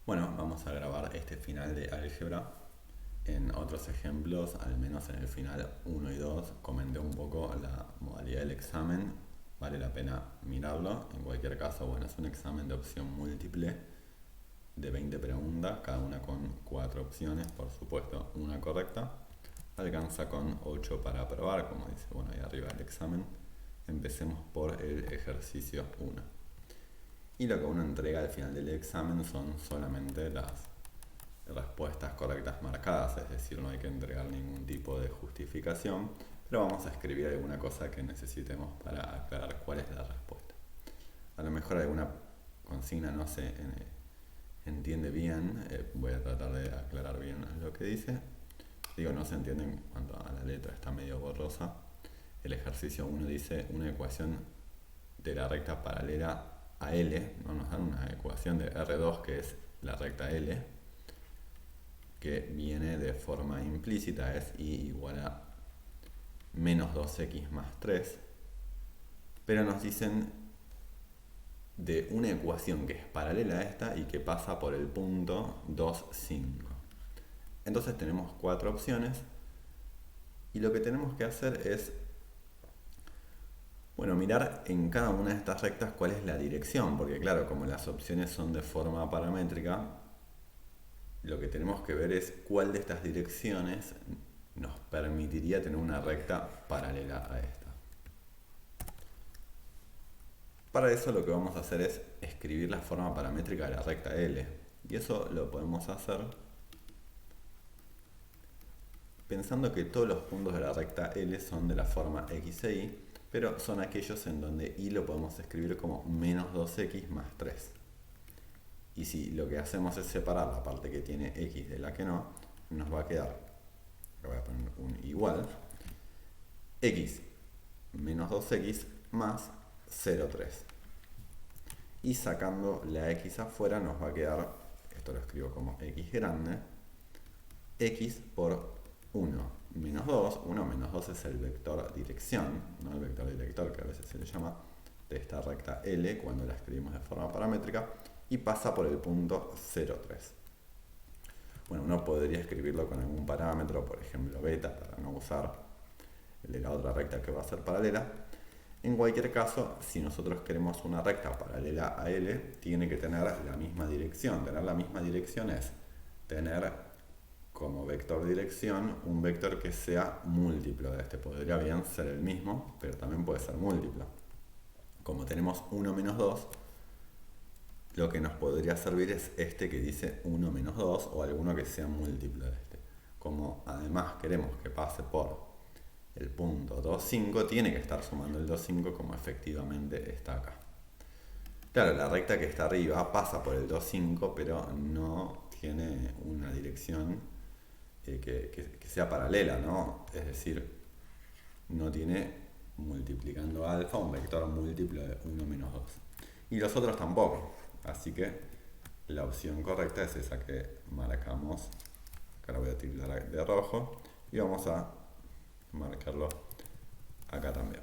Bueno, vamos a grabar este final de álgebra. En otros ejemplos, al menos en el final uno y 2, comenté un poco la modalidad del examen. Vale la pena mirarlo. En cualquier caso, bueno, es un examen de opción múltiple de 20 preguntas, cada una con 4 opciones, por supuesto, una correcta. Alcanza con 8 para aprobar, como dice, bueno, ahí arriba el examen. Empecemos por el ejercicio 1. Y lo que uno entrega al final del examen son solamente las respuestas correctas marcadas, es decir, no hay que entregar ningún tipo de justificación, pero vamos a escribir alguna cosa que necesitemos para aclarar cuál es la respuesta. A lo mejor alguna consigna no se entiende bien, voy a tratar de aclarar bien lo que dice. Digo, no se entiende en cuanto a la letra, está medio borrosa. El ejercicio 1 dice una ecuación de la recta paralela a L, ¿no? Nos dan una ecuación de R2 que es la recta L, que viene de forma implícita, es y igual a menos 2x más 3, pero nos dicen de una ecuación que es paralela a esta y que pasa por el punto 2, 5. Entonces tenemos 4 opciones y lo que tenemos que hacer es, bueno, mirar en cada una de estas rectas cuál es la dirección, porque claro, como las opciones son de forma paramétrica, lo que tenemos que ver es cuál de estas direcciones nos permitiría tener una recta paralela a esta. Para eso lo que vamos a hacer es escribir la forma paramétrica de la recta L. Y eso lo podemos hacer pensando que todos los puntos de la recta L son de la forma x e y, pero son aquellos en donde y lo podemos escribir como menos 2x más 3. Y si lo que hacemos es separar la parte que tiene x de la que no, nos va a quedar, le voy a poner un igual, x menos 2x más 0,3. Y sacando la x afuera nos va a quedar, esto lo escribo como x grande, x por 1 menos 2. 1 menos 2 es el vector dirección, ¿no? El vector director que a veces se le llama, de esta recta L cuando la escribimos de forma paramétrica, y pasa por el punto 0,3. Bueno, uno podría escribirlo con algún parámetro, por ejemplo beta, para no usar el de la otra recta que va a ser paralela. En cualquier caso, si nosotros queremos una recta paralela a L, tiene que tener la misma dirección. Tener la misma dirección es tener como vector dirección un vector que sea múltiplo de este. Podría bien ser el mismo, pero también puede ser múltiplo. Como tenemos 1 menos 2, lo que nos podría servir es este que dice 1 menos 2 o alguno que sea múltiplo de este. Como además queremos que pase por el punto 2, 5, tiene que estar sumando el 2, 5 como efectivamente está acá. Claro, la recta que está arriba pasa por el 2, 5, pero no tiene una dirección que sea paralela, ¿no? Es decir, no tiene multiplicando alfa un vector múltiplo de 1 menos 2. Y los otros tampoco. Así que la opción correcta es esa que marcamos. Acá la voy a tildar de rojo. Y vamos a marcarlo acá también.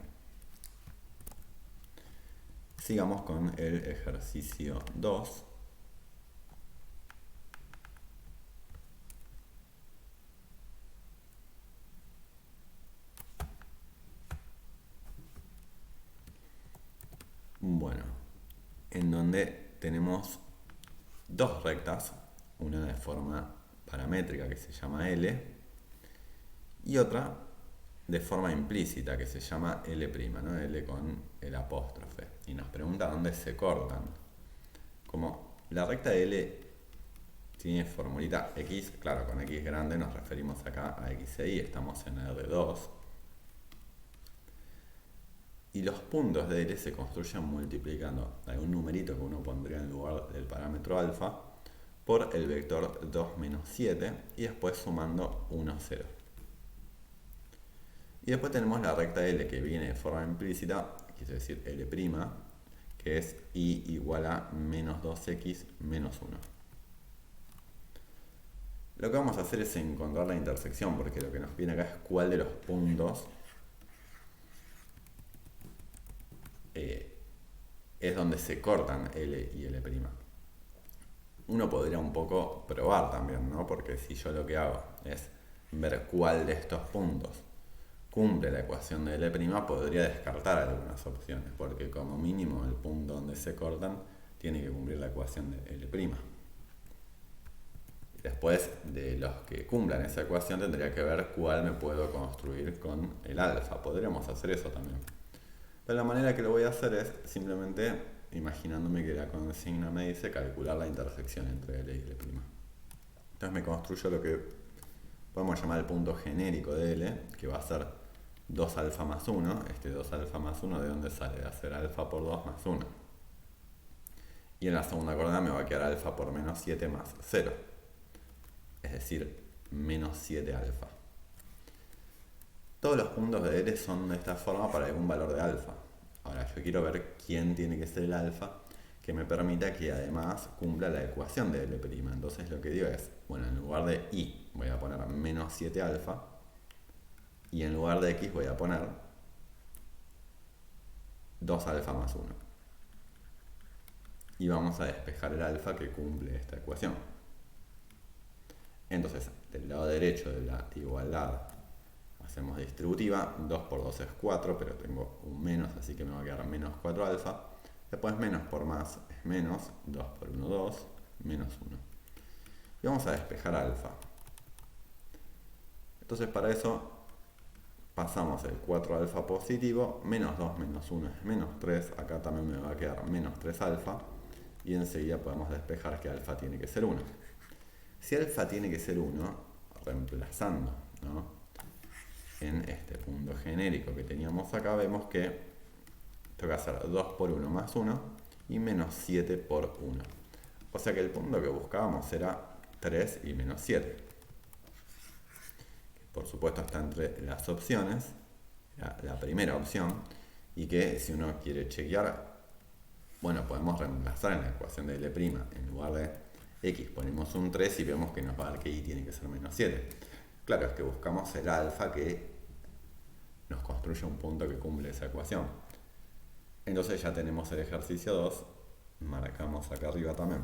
Sigamos con el ejercicio 2. Bueno, en donde tenemos dos rectas, una de forma paramétrica que se llama L y otra de forma implícita que se llama L', ¿no? L con el apóstrofe. Y nos pregunta dónde se cortan. Como la recta L tiene formulita x, claro, con x grande nos referimos acá a x e y, estamos en R2. Y los puntos de L se construyen multiplicando algún numerito que uno pondría en lugar del parámetro alfa por el vector 2 menos 7 y después sumando 1, 0. Y después tenemos la recta L que viene de forma implícita, quiere decir L', que es y igual a menos 2x menos 1. Lo que vamos a hacer es encontrar la intersección, porque lo que nos viene acá es cuál de los puntos es donde se cortan L y L'. uno podría un poco probar también, ¿no? Porque si yo lo que hago es ver cuál de estos puntos cumple la ecuación de L', podría descartar algunas opciones, porque como mínimo el punto donde se cortan tiene que cumplir la ecuación de L'. Después de los que cumplan esa ecuación tendría que ver cuál me puedo construir con el alfa. Podríamos hacer eso también. Pero la manera que lo voy a hacer es simplemente imaginándome que la consigna me dice calcular la intersección entre L y L'. Entonces me construyo lo que podemos llamar el punto genérico de L, que va a ser 2 alfa más 1. Este 2 alfa más 1, ¿de dónde sale? De hacer alfa por 2 más 1. Y en la segunda coordenada me va a quedar alfa por menos 7 más 0. Es decir, menos 7 alfa. Todos los puntos de L son de esta forma para algún valor de alfa. Ahora yo quiero ver quién tiene que ser el alfa que me permita que además cumpla la ecuación de L'. Entonces lo que digo es, bueno, en lugar de y voy a poner menos 7 alfa y en lugar de x voy a poner 2 alfa más 1. Y vamos a despejar el alfa que cumple esta ecuación. Entonces, del lado derecho de la igualdad hacemos distributiva, 2 por 2 es 4, pero tengo un menos, así que me va a quedar menos 4 alfa. Después menos por más es menos, 2 por 1, 2, menos 1. Y vamos a despejar alfa. Entonces para eso pasamos el 4 alfa positivo, menos 2 menos 1 es menos 3, acá también me va a quedar menos 3 alfa, y enseguida podemos despejar que alfa tiene que ser 1. Si alfa tiene que ser 1, reemplazando, ¿no?, en este punto genérico que teníamos acá, vemos que tengo que hacer 2 por 1 más 1 y menos 7 por 1. O sea que el punto que buscábamos era 3 y menos 7. Por supuesto está entre las opciones, la primera opción, y que si uno quiere chequear, bueno, podemos reemplazar en la ecuación de L', en lugar de x ponemos un 3 y vemos que nos va a dar que y tiene que ser menos 7. Claro, es que buscamos el alfa que nos construye un punto que cumple esa ecuación. Entonces ya tenemos el ejercicio 2, marcamos acá arriba también,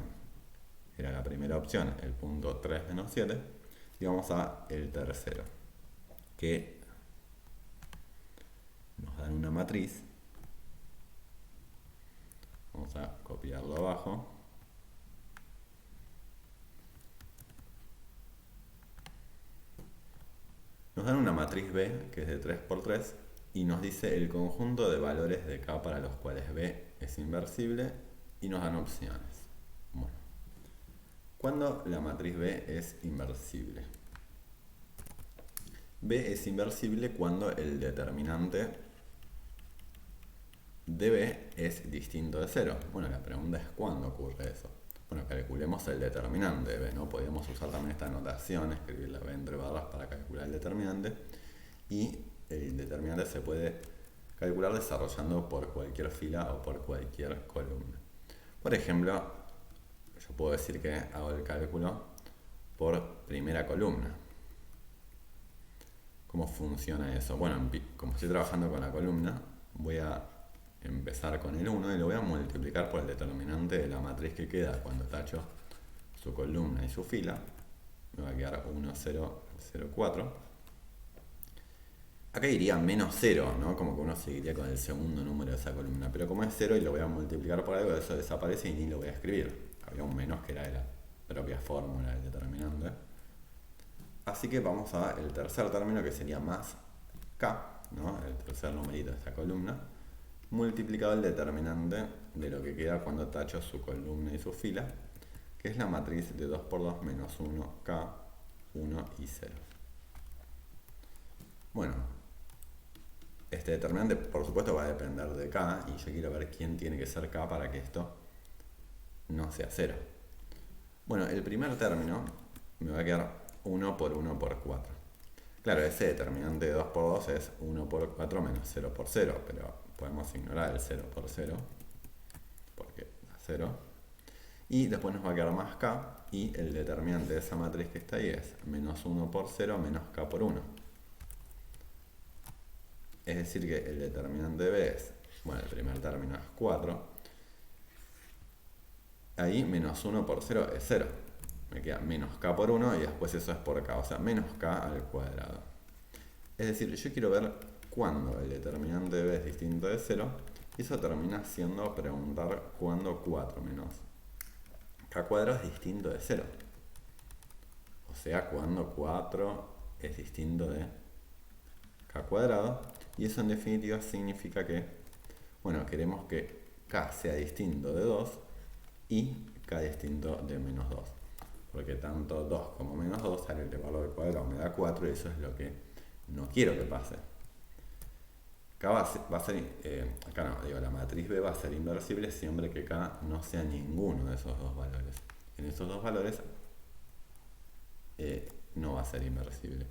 era la primera opción, el punto 3 menos 7, y vamos a el tercero, que nos dan una matriz. Vamos a copiarlo abajo. Nos dan una matriz B, que es de 3 por 3, y nos dice el conjunto de valores de K para los cuales B es inversible, y nos dan opciones. Bueno, ¿cuándo la matriz B es inversible? B es inversible cuando el determinante de B es distinto de 0. Bueno, la pregunta es ¿cuándo ocurre eso? Bueno, calculemos el determinante de B, ¿no? Podríamos usar también esta notación, escribir la B entre barras para calcular el determinante. Y el determinante se puede calcular desarrollando por cualquier fila o por cualquier columna. Por ejemplo, yo puedo decir que hago el cálculo por primera columna. ¿Cómo funciona eso? Bueno, como estoy trabajando con la columna, voy a empezar con el 1 y lo voy a multiplicar por el determinante de la matriz que queda cuando tacho su columna y su fila. Me va a quedar 1, 0, 0, 4. Acá iría menos 0, ¿no? Como que uno seguiría con el segundo número de esa columna. Pero como es 0 y lo voy a multiplicar por algo, eso desaparece y ni lo voy a escribir. Había un menos que era de la propia fórmula del determinante. Así que vamos al tercer término, que sería más K, ¿no? El tercer numerito de esta columna, multiplicado el determinante de lo que queda cuando tacho su columna y su fila, que es la matriz de 2 por 2 menos 1, K, 1 y 0. Bueno, este determinante por supuesto va a depender de K, y yo quiero ver quién tiene que ser K para que esto no sea 0. Bueno, el primer término me va a quedar 1 por 1 por 4. Claro, ese determinante de 2 por 2 es 1 por 4 menos 0 por 0, pero podemos ignorar el 0 por 0, porque da 0. Y después nos va a quedar más K, y el determinante de esa matriz que está ahí es menos 1 por 0 menos K por 1. Es decir que el determinante de B es, bueno, el primer término es 4, ahí menos 1 por 0 es 0. Me queda menos k por 1 y después eso es por k, o sea, menos k al cuadrado. Es decir, yo quiero ver cuándo el determinante de b es distinto de 0, y eso termina siendo preguntar cuándo 4 menos k cuadrado es distinto de 0. O sea, cuándo 4 es distinto de k cuadrado, y eso en definitiva significa que, bueno, queremos que k sea distinto de 2 y k distinto de menos 2. Porque tanto 2 como menos 2 al elevarlo al cuadrado me da 4 y eso es lo que no quiero que pase. K va a ser, acá no, digo, la matriz B va a ser inversible siempre que K no sea ninguno de esos dos valores. En esos dos valores no va a ser inversible.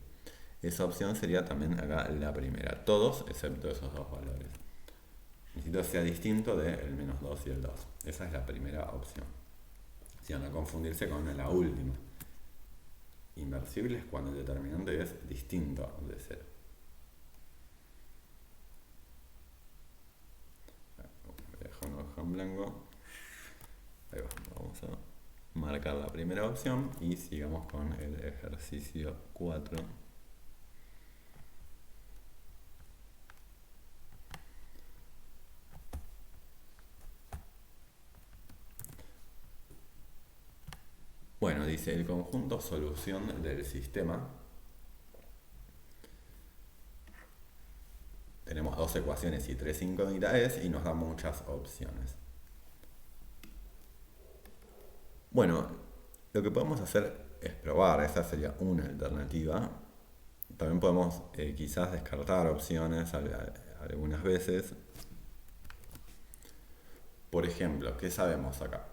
Esa opción sería también acá la primera, todos excepto esos dos valores. Necesito que sea distinto del menos 2 y el 2. Esa es la primera opción. Si van a confundirse con la última. Inversible es cuando el determinante es distinto de 0. Dejo una hoja en blanco. Ahí va. Vamos a marcar la primera opción y sigamos con el ejercicio 4. Bueno, dice el conjunto solución del sistema. Tenemos dos ecuaciones y tres incógnitas y nos da muchas opciones. Bueno, lo que podemos hacer es probar, esa sería una alternativa. También podemos quizás descartar opciones algunas veces. Por ejemplo, ¿qué sabemos acá?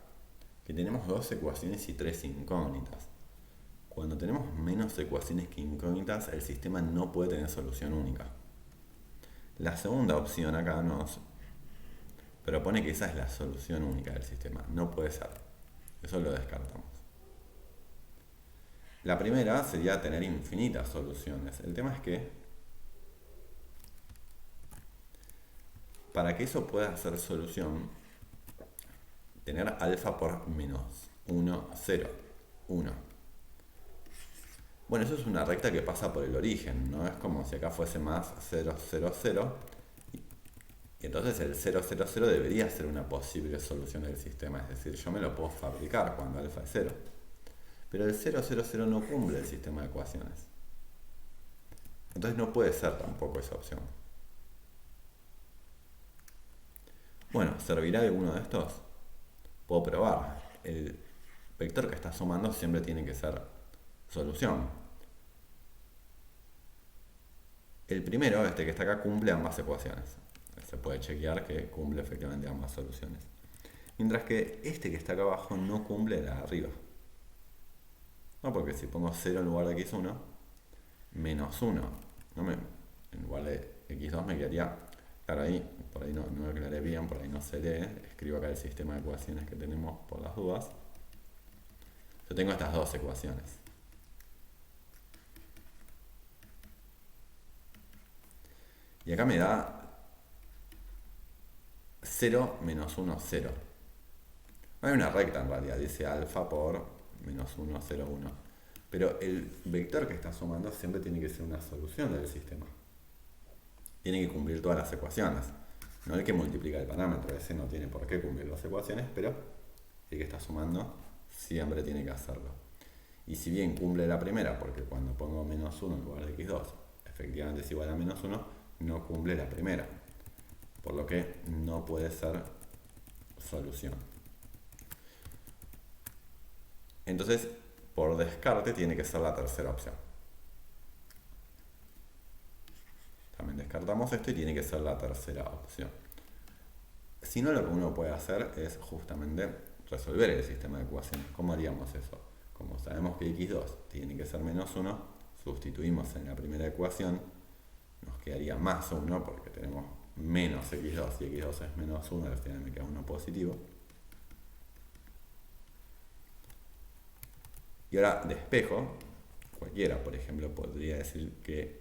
Que tenemos dos ecuaciones y tres incógnitas. Cuando tenemos menos ecuaciones que incógnitas, el sistema no puede tener solución única. La segunda opción acá nos propone que esa es la solución única del sistema. No puede ser. Eso lo descartamos. La primera sería tener infinitas soluciones. El tema es que para que eso pueda ser solución, tener alfa por menos 1, 0, 1. Bueno, eso es una recta que pasa por el origen, ¿no? Es como si acá fuese más 0, 0, 0. Y entonces el 0, 0, 0 debería ser una posible solución del sistema. Es decir, yo me lo puedo fabricar cuando alfa es 0. Pero el 0, 0, 0 no cumple el sistema de ecuaciones. Entonces no puede ser tampoco esa opción. Bueno, ¿servirá alguno de estos? Puedo probar. El vector que está sumando siempre tiene que ser solución. El primero, este que está acá, cumple ambas ecuaciones. Se puede chequear que cumple efectivamente ambas soluciones. Mientras que este que está acá abajo no cumple la de arriba. No, porque si pongo 0 en lugar de x1, menos 1, en lugar de x2 me quedaría, claro, ahí, por ahí no lo aclaré bien, por ahí no se lee, escribo acá el sistema de ecuaciones que tenemos por las dudas. Yo tengo estas dos ecuaciones. Y acá me da 0 menos 1, 0. No hay una recta en realidad, dice alfa por menos 1, 0, 1. Pero el vector que está sumando siempre tiene que ser una solución del sistema. Tiene que cumplir todas las ecuaciones. No el que multiplica el parámetro, ese no tiene por qué cumplir las ecuaciones, pero el que está sumando siempre tiene que hacerlo. Y si bien cumple la primera, porque cuando pongo menos 1 en lugar de x2, efectivamente es igual a menos 1, no cumple la primera. Por lo que no puede ser solución. Entonces, por descarte, tiene que ser la tercera opción. También descartamos esto y tiene que ser la tercera opción. Si no, lo que uno puede hacer es justamente resolver el sistema de ecuaciones. ¿Cómo haríamos eso? Como sabemos que x2 tiene que ser menos 1, sustituimos en la primera ecuación, nos quedaría más 1 porque tenemos menos x2 y x2 es menos 1, al final me queda 1 positivo. Y ahora despejo, cualquiera, por ejemplo, podría decir que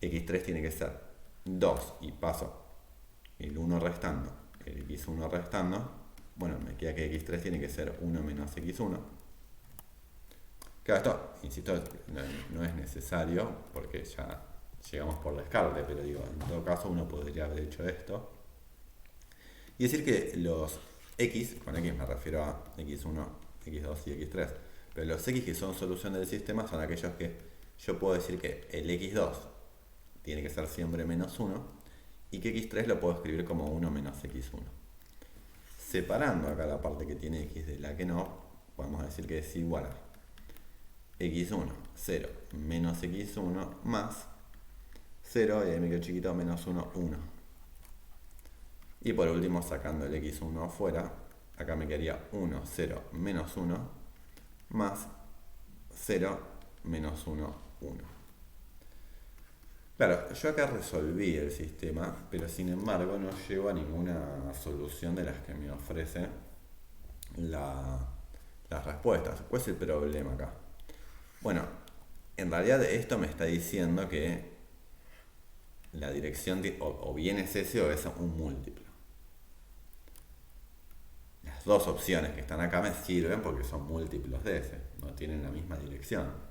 x3 tiene que ser 2 y paso el 1 restando, el x1 restando, bueno, me queda que x3 tiene que ser 1 menos x1. Claro, esto, insisto, no es necesario porque ya llegamos por descarte, pero digo, en todo caso uno podría haber hecho esto. Y decir que los x, con x me refiero a x1, x2 y x3, pero los x que son solución del sistema son aquellos que yo puedo decir que el x2 tiene que ser siempre menos 1 y que x3 lo puedo escribir como 1 menos x1. Separando acá la parte que tiene x de la que no, podemos decir que es igual a x1, 0, menos x1, más 0, y ahí me quedo chiquito, menos 1, 1. Y por último, sacando el x1 afuera, acá me quedaría 1, 0, menos 1, más 0, menos 1, 1. Claro, yo acá resolví el sistema, pero sin embargo no llego a ninguna solución de las que me ofrece las respuestas. ¿Cuál es el problema acá? Bueno, en realidad esto me está diciendo que la dirección o bien es ese o es un múltiplo. Las dos opciones que están acá me sirven porque son múltiplos de ese, no tienen la misma dirección.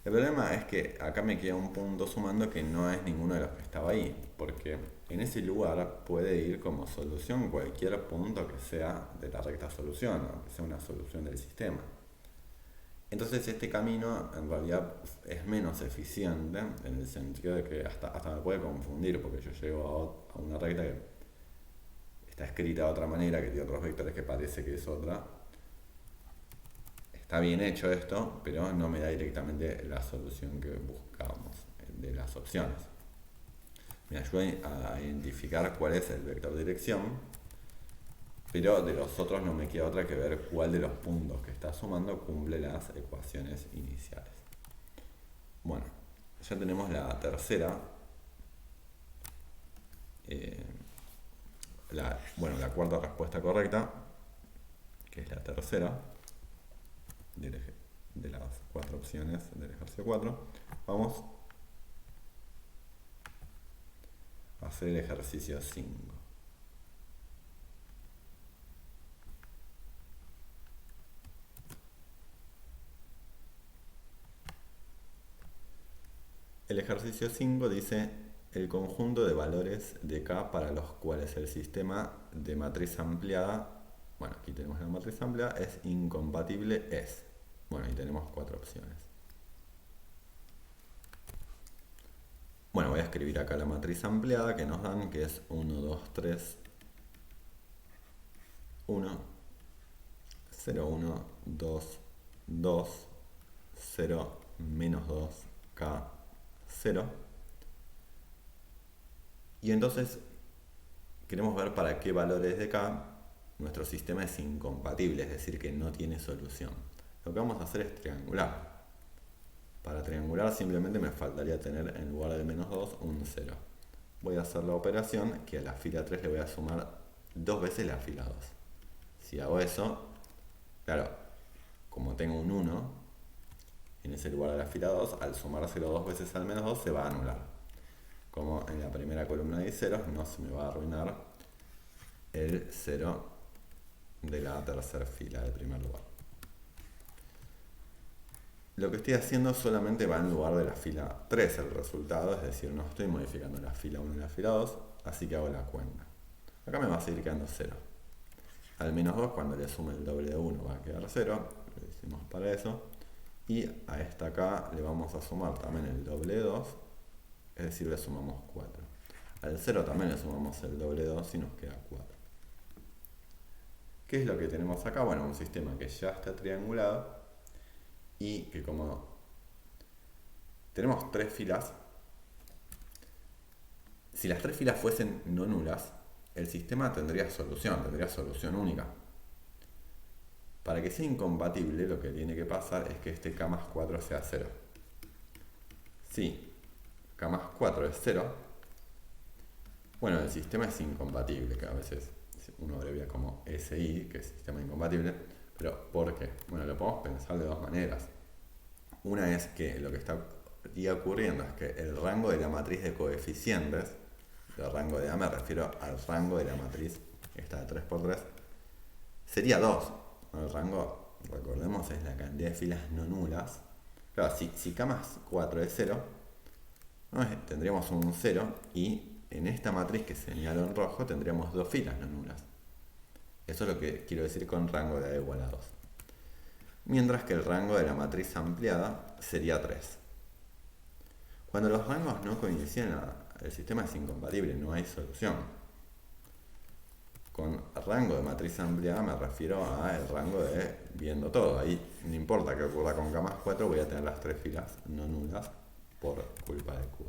El problema es que acá me queda un punto sumando que no es ninguno de los que estaba ahí, porque en ese lugar puede ir como solución cualquier punto que sea de la recta solución o que sea una solución del sistema. Entonces este camino en realidad es menos eficiente en el sentido de que hasta me puede confundir porque yo llego a una recta que está escrita de otra manera, que tiene otros vectores que parece que es otra. Está bien hecho esto, pero no me da directamente la solución que buscábamos de las opciones. Me ayuda a identificar cuál es el vector de dirección, pero de los otros no me queda otra que ver cuál de los puntos que está sumando cumple las ecuaciones iniciales. Bueno, ya tenemos la tercera. La cuarta respuesta correcta, que es la tercera de las 4 opciones del ejercicio 4. Vamos a hacer el ejercicio 5. El ejercicio 5 dice el conjunto de valores de K para los cuales el sistema de matriz ampliada, bueno, aquí tenemos la matriz ampliada, es incompatible es. Bueno, y tenemos 4 opciones. Bueno, voy a escribir acá la matriz ampliada que nos dan, que es 1, 2, 3, 1, 0, 1, 2, 2, 0, menos 2, K, 0. Y entonces queremos ver para qué valores de K nuestro sistema es incompatible, es decir, que no tiene solución. Lo que vamos a hacer es triangular. Para triangular simplemente me faltaría tener en lugar de menos 2 un 0. Voy a hacer la operación que a la fila 3 le voy a sumar 2 veces la fila 2. Si hago eso, claro, como tengo un 1 en ese lugar de la fila 2, al sumárselo 2 veces al menos 2 se va a anular. Como en la primera columna hay ceros, no se me va a arruinar el 0 de la tercera fila del primer lugar. Lo que estoy haciendo solamente va en lugar de la fila 3 el resultado, es decir, no estoy modificando la fila 1 y la fila 2, así que hago la cuenta. Acá me va a seguir quedando 0. Al menos 2, cuando le sume el doble de 1 va a quedar 0, lo hicimos para eso. Y a esta acá le vamos a sumar también el doble de 2, es decir, le sumamos 4. Al 0 también le sumamos el doble de 2 y nos queda 4. ¿Qué es lo que tenemos acá? Bueno, un sistema que ya está triangulado y que como tenemos 3 filas, si las 3 filas fuesen no nulas, el sistema tendría solución única. Para que sea incompatible, lo que tiene que pasar es que este K más 4 sea 0. Si K más 4 es 0, bueno, el sistema es incompatible, que a veces uno abrevia como SI, que es sistema incompatible. Pero ¿por qué? Bueno, lo podemos pensar de dos maneras. Una es que lo que estaría ocurriendo es que el rango de la matriz de coeficientes, el rango de A me refiero al rango de la matriz, esta de 3×3, sería 2. El rango, recordemos, es la cantidad de filas no nulas. Claro, si K más 4 es 0, ¿no? Tendríamos un 0 y en esta matriz que señalo en rojo tendríamos 2 filas no nulas. Eso es lo que quiero decir con rango de A igual a 2. Mientras que el rango de la matriz ampliada sería 3. Cuando los rangos no coinciden, el sistema es incompatible, no hay solución. Con rango de matriz ampliada me refiero al rango de viendo todo. Ahí no importa que ocurra con K más 4, voy a tener las 3 filas no nulas por culpa de Q.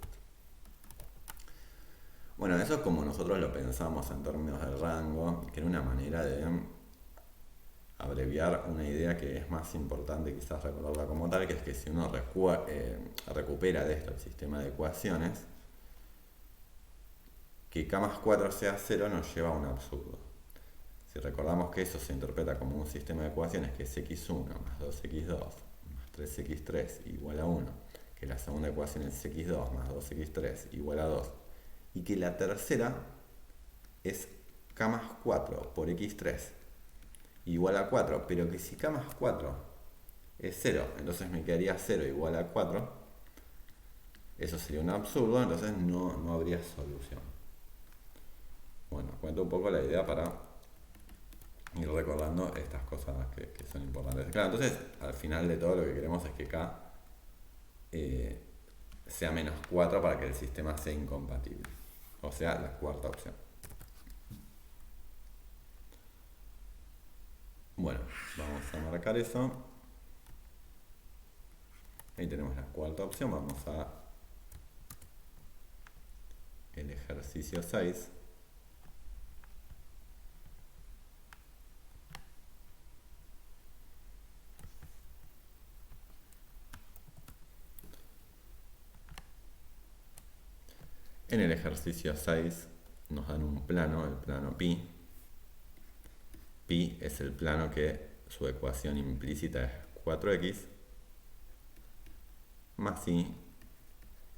Bueno, eso es como nosotros lo pensamos en términos del rango, que era una manera de abreviar una idea que es más importante quizás recordarla como tal, que es que si uno recupera de esto el sistema de ecuaciones, que K más 4 sea 0 nos lleva a un absurdo. Si recordamos que eso se interpreta como un sistema de ecuaciones que es x1 más 2x2 más 3x3 igual a 1, que la segunda ecuación es x2 más 2x3 igual a 2, y que la tercera es K más 4 por x3 igual a 4, pero que si K más 4 es 0, entonces me quedaría 0 igual a 4, eso sería un absurdo, entonces no habría solución. Bueno, cuento un poco la idea para ir recordando estas cosas que son importantes. Claro, entonces al final de todo lo que queremos es que K sea menos 4 para que el sistema sea incompatible. O sea, la cuarta opción. Bueno, vamos a marcar eso. Ahí tenemos la cuarta opción. Vamos a el ejercicio 6. En el ejercicio 6 nos dan un plano, el plano pi. Pi es el plano que su ecuación implícita es 4x más i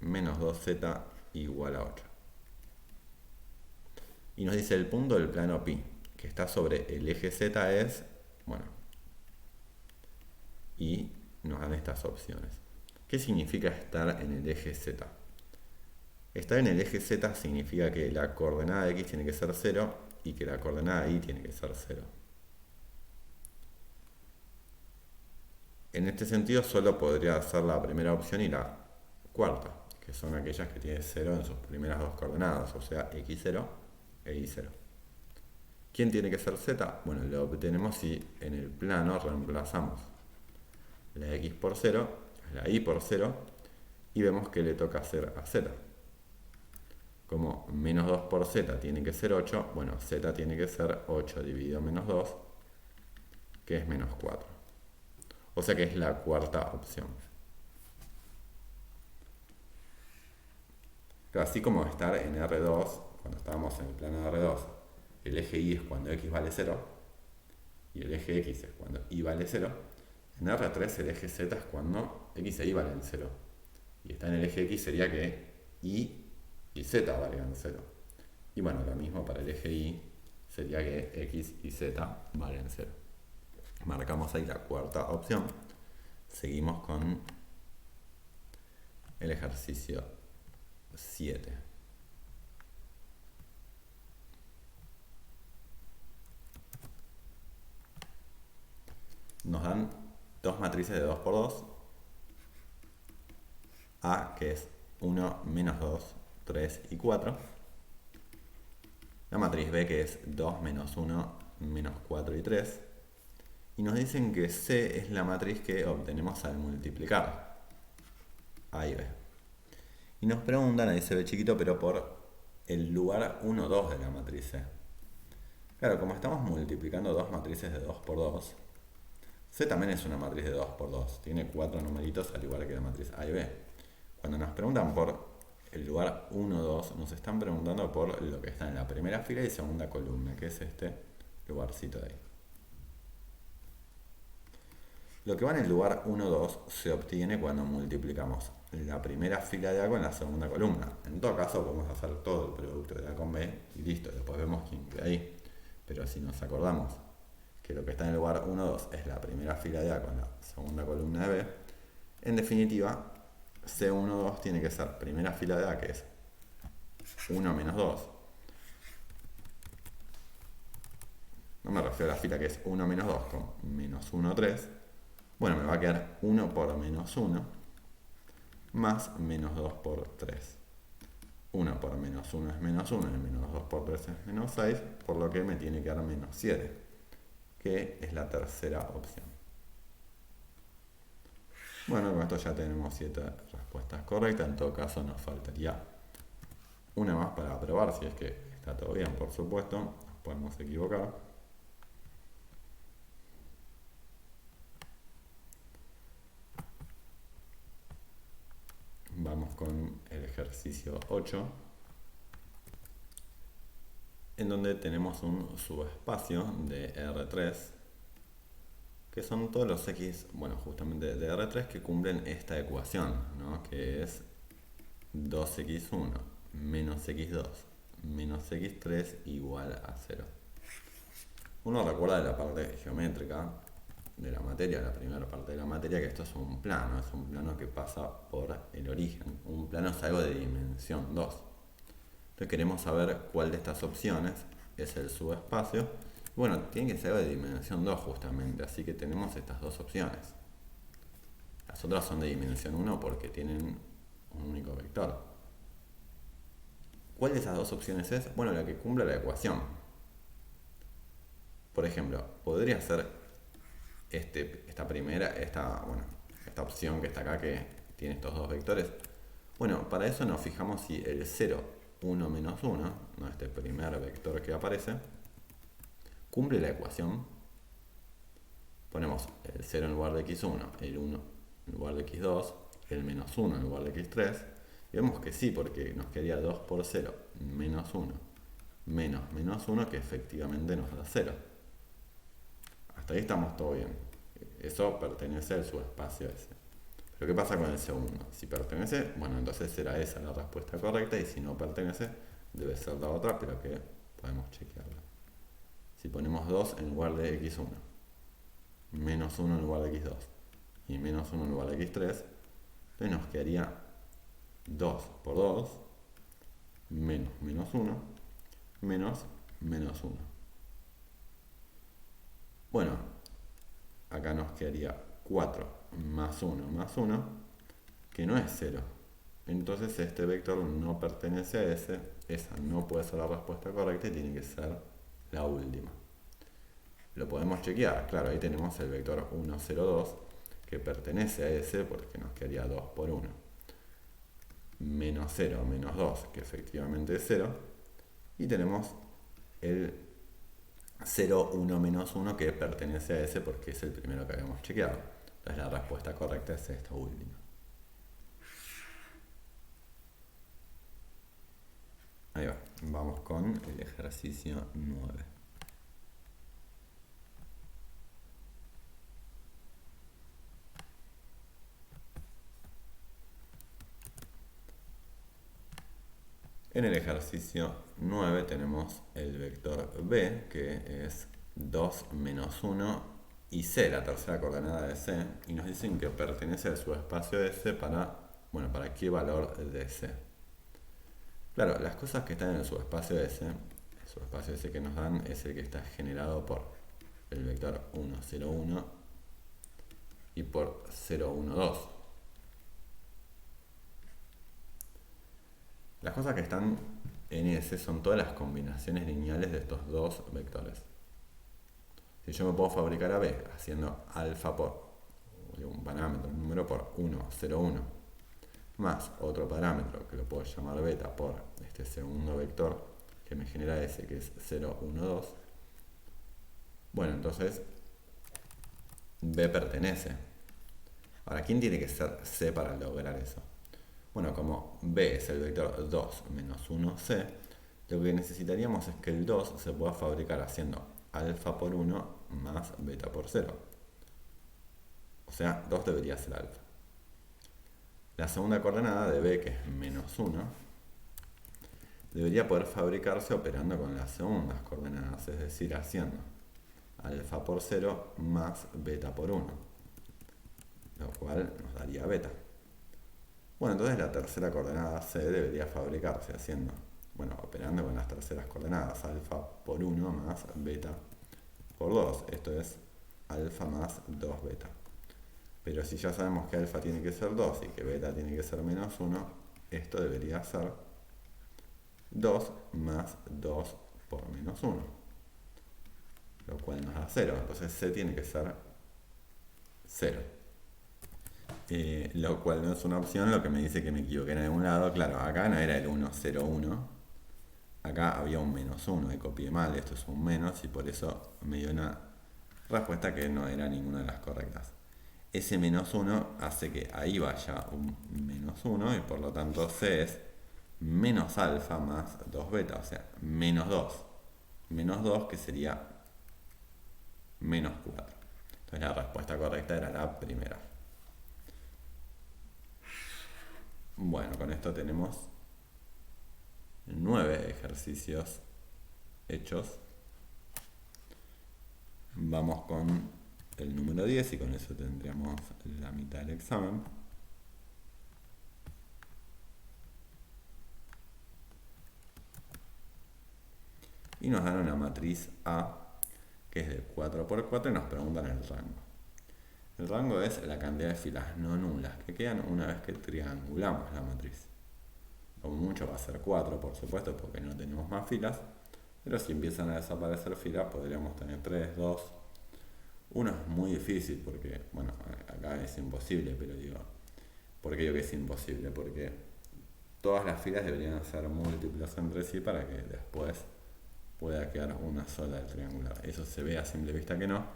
menos 2z igual a 8. Y nos dice el punto del plano pi, que está sobre el eje z es, bueno, y nos dan estas opciones. ¿Qué significa estar en el eje z? Estar en el eje z significa que la coordenada x tiene que ser 0 y que la coordenada y tiene que ser 0. En este sentido solo podría ser la primera opción y la cuarta, que son aquellas que tienen 0 en sus primeras dos coordenadas, o sea x0 e y0. ¿Quién tiene que ser z? Bueno, lo obtenemos si en el plano reemplazamos la x por 0, la y por 0, y vemos que le toca hacer a z. Como menos 2 por z tiene que ser 8, bueno, z tiene que ser 8 dividido menos 2, que es menos 4. O sea que es la cuarta opción. Pero así como estar en R2, cuando estábamos en el plano de R2, el eje Y es cuando X vale 0, y el eje X es cuando Y vale 0, en R3 el eje Z es cuando X e Y valen 0. Y está en el eje X sería que Y y Z valgan 0. Y bueno, lo mismo para el eje Y sería que X y Z valen 0. Marcamos ahí la cuarta opción. Seguimos con el ejercicio 7. Nos dan dos matrices de 2 por 2. A, que es 1, menos 2, 3 y 4. La matriz B, que es 2, menos 1, menos 4 y 3. Y nos dicen que C es la matriz que obtenemos al multiplicar A y B. Y nos preguntan, ahí se ve chiquito, pero por el lugar 1, 2 de la matriz C. Claro, como estamos multiplicando dos matrices de 2 por 2, C también es una matriz de 2 por 2. Tiene 4 numeritos al igual que la matriz A y B. Cuando nos preguntan por el lugar 1, 2, nos están preguntando por lo que está en la primera fila y segunda columna, que es este lugarcito de ahí. Lo que va en el lugar 1, 2 se obtiene cuando multiplicamos la primera fila de A con la segunda columna. En todo caso podemos hacer todo el producto de A con B y listo, después vemos quién queda ahí. Pero si nos acordamos que lo que está en el lugar 1, 2 es la primera fila de A con la segunda columna de B, en definitiva, C1, 2 tiene que ser primera fila de A, que es 1 menos 2. No me refiero a la fila que es 1 menos 2 con menos 1, 3. Bueno, me va a quedar 1 por menos 1 más menos 2 por 3. 1 por menos 1 es menos 1 y menos 2 por 3 es menos 6, por lo que me tiene que dar menos 7, que es la tercera opción. Bueno, con esto ya tenemos 7 respuestas correctas. En todo caso nos faltaría una más para probar si es que está todo bien, por supuesto. Nos podemos equivocar. Vamos con el ejercicio 8, en donde tenemos un subespacio de R3, que son todos los X, bueno, justamente de R3 que cumplen esta ecuación, ¿no? Que es 2x1 menos x2 menos x3 igual a 0. Uno recuerda de la parte geométrica de la materia, la primera parte de la materia, que esto es un plano que pasa por el origen. Un plano es algo de dimensión 2. Entonces queremos saber cuál de estas opciones es el subespacio. Bueno, tiene que ser algo de dimensión 2 justamente, así que tenemos estas dos opciones. Las otras son de dimensión 1 porque tienen un único vector. ¿Cuál de esas dos opciones es? Bueno, la que cumple la ecuación. Por ejemplo, podría ser esta opción que está acá, que tiene estos dos vectores. Bueno, para eso nos fijamos si el 0, 1 menos 1, ¿no? Este primer vector que aparece, cumple la ecuación. Ponemos el 0 en lugar de x1, el 1 en lugar de x2, el menos 1 en lugar de x3. Y vemos que sí, porque nos quedaría 2 por 0 menos 1 menos menos 1, que efectivamente nos da 0. Hasta ahí estamos todo bien. Eso pertenece al subespacio ese. Pero ¿qué pasa con el segundo? Si pertenece, bueno, entonces será esa la respuesta correcta, y si no pertenece, debe ser la otra, pero que podemos chequearla. Si ponemos 2 en lugar de x1, menos 1 en lugar de x2 y menos 1 en lugar de x3, entonces nos quedaría 2 por 2 menos menos 1 menos menos 1. Bueno, acá nos quedaría 4 más 1, que no es 0. Entonces este vector no pertenece a ese, esa no puede ser la respuesta correcta y tiene que ser la última. Lo podemos chequear, claro, ahí tenemos el vector 1, 0, 2, que pertenece a ese porque nos quedaría 2 por 1. Menos 0, menos 2, que efectivamente es 0. Y tenemos el 0, 1, menos 1, que pertenece a ese porque es el primero que habíamos chequeado. Entonces la respuesta correcta es esta última. Ahí va, vamos con el ejercicio 9. En el ejercicio 9 tenemos el vector b, que es 2 menos 1 y c, la tercera coordenada de c, y nos dicen que pertenece al subespacio de c para qué valor de c. Claro, las cosas que están en el subespacio de c, el subespacio de c que nos dan es el que está generado por el vector 1, 0, 1 y por 0, 1, 2. Las cosas que están en S son todas las combinaciones lineales de estos dos vectores. Si yo me puedo fabricar a B haciendo alfa por un parámetro, un número por 1, 0, 1, más otro parámetro que lo puedo llamar beta por este segundo vector que me genera S, que es 0, 1, 2, bueno, entonces B pertenece. Ahora, ¿quién tiene que ser C para lograr eso? Bueno, como B es el vector 2 menos 1c, lo que necesitaríamos es que el 2 se pueda fabricar haciendo alfa por 1 más beta por 0. O sea, 2 debería ser alfa. La segunda coordenada de B, que es menos 1, debería poder fabricarse operando con las segundas coordenadas, es decir, haciendo alfa por 0 más beta por 1, lo cual nos daría beta. Bueno, entonces la tercera coordenada C debería fabricarse haciendo, bueno, operando con las terceras coordenadas, alfa por 1 más beta por 2. Esto es alfa más 2 beta. Pero si ya sabemos que alfa tiene que ser 2 y que beta tiene que ser menos 1, esto debería ser 2 más 2 por menos 1, lo cual nos da 0. Entonces C tiene que ser 0. Lo cual no es una opción, lo que me dice que me equivoqué en algún lado. Claro, acá no era el 1, 0, 1. Acá había un menos 1 y copié mal, esto es un menos y por eso me dio una respuesta que no era ninguna de las correctas. Ese menos 1 hace que ahí vaya un menos 1 y por lo tanto C es menos alfa más 2 beta, o sea, menos 2. Menos 2 que sería menos 4. Entonces la respuesta correcta era la primera. Bueno, con esto tenemos 9 ejercicios hechos. Vamos con el número 10 y con eso tendríamos la mitad del examen. Y nos dan una matriz A que es de 4 por 4 y nos preguntan el rango. El rango es la cantidad de filas no nulas que quedan una vez que triangulamos la matriz. Como mucho va a ser 4, por supuesto, porque no tenemos más filas, pero si empiezan a desaparecer filas podríamos tener 3, 2. 1 es muy difícil porque, bueno, acá es imposible, pero digo, ¿por qué digo que es imposible? Porque todas las filas deberían ser múltiples entre sí para que después pueda quedar una sola del triangular. Eso se ve a simple vista que no,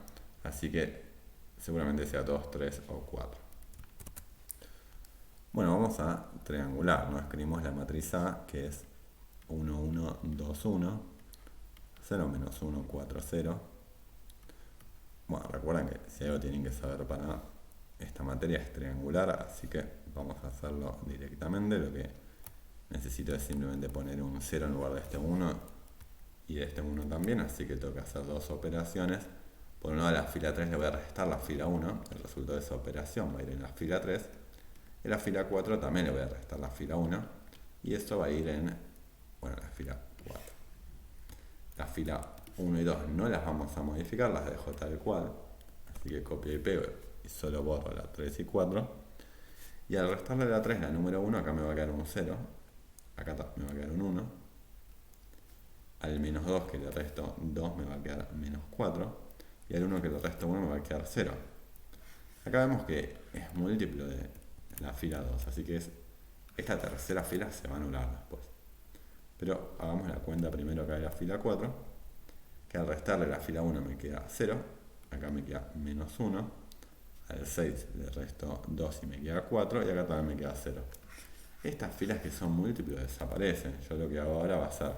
así que seguramente sea 2, 3 o 4. Bueno, vamos a triangular, ¿no? Escribimos la matriz A, que es 1, 1, 2, 1, 0, menos 1, 4, 0. Bueno, recuerden que si algo tienen que saber para esta materia es triangular, así que vamos a hacerlo directamente. Lo que necesito es simplemente poner un 0 en lugar de este 1 y de este 1 también, así que tengo que hacer dos operaciones. Por un lado a la fila 3 le voy a restar la fila 1, el resultado de esa operación va a ir en la fila 3. En la fila 4 también le voy a restar la fila 1 y esto va a ir en, bueno, la fila 4. La fila 1 y 2 no las vamos a modificar, las dejo tal cual, así que copio y pego y solo borro la 3 y 4. Y al restarle la 3, la número 1, acá me va a quedar un 0, acá me va a quedar un 1. Al menos 2 que le resto 2 me va a quedar menos 4. Y al 1 que le resto 1 me va a quedar 0. Acá vemos que es múltiplo de la fila 2, así que esta tercera fila se va a anular después. Pero hagamos la cuenta primero acá de la fila 4, que al restarle la fila 1 me queda 0, acá me queda menos 1, al 6 le resto 2 y me queda 4, y acá también me queda 0. Estas filas que son múltiplos desaparecen. Yo lo que hago ahora va a ser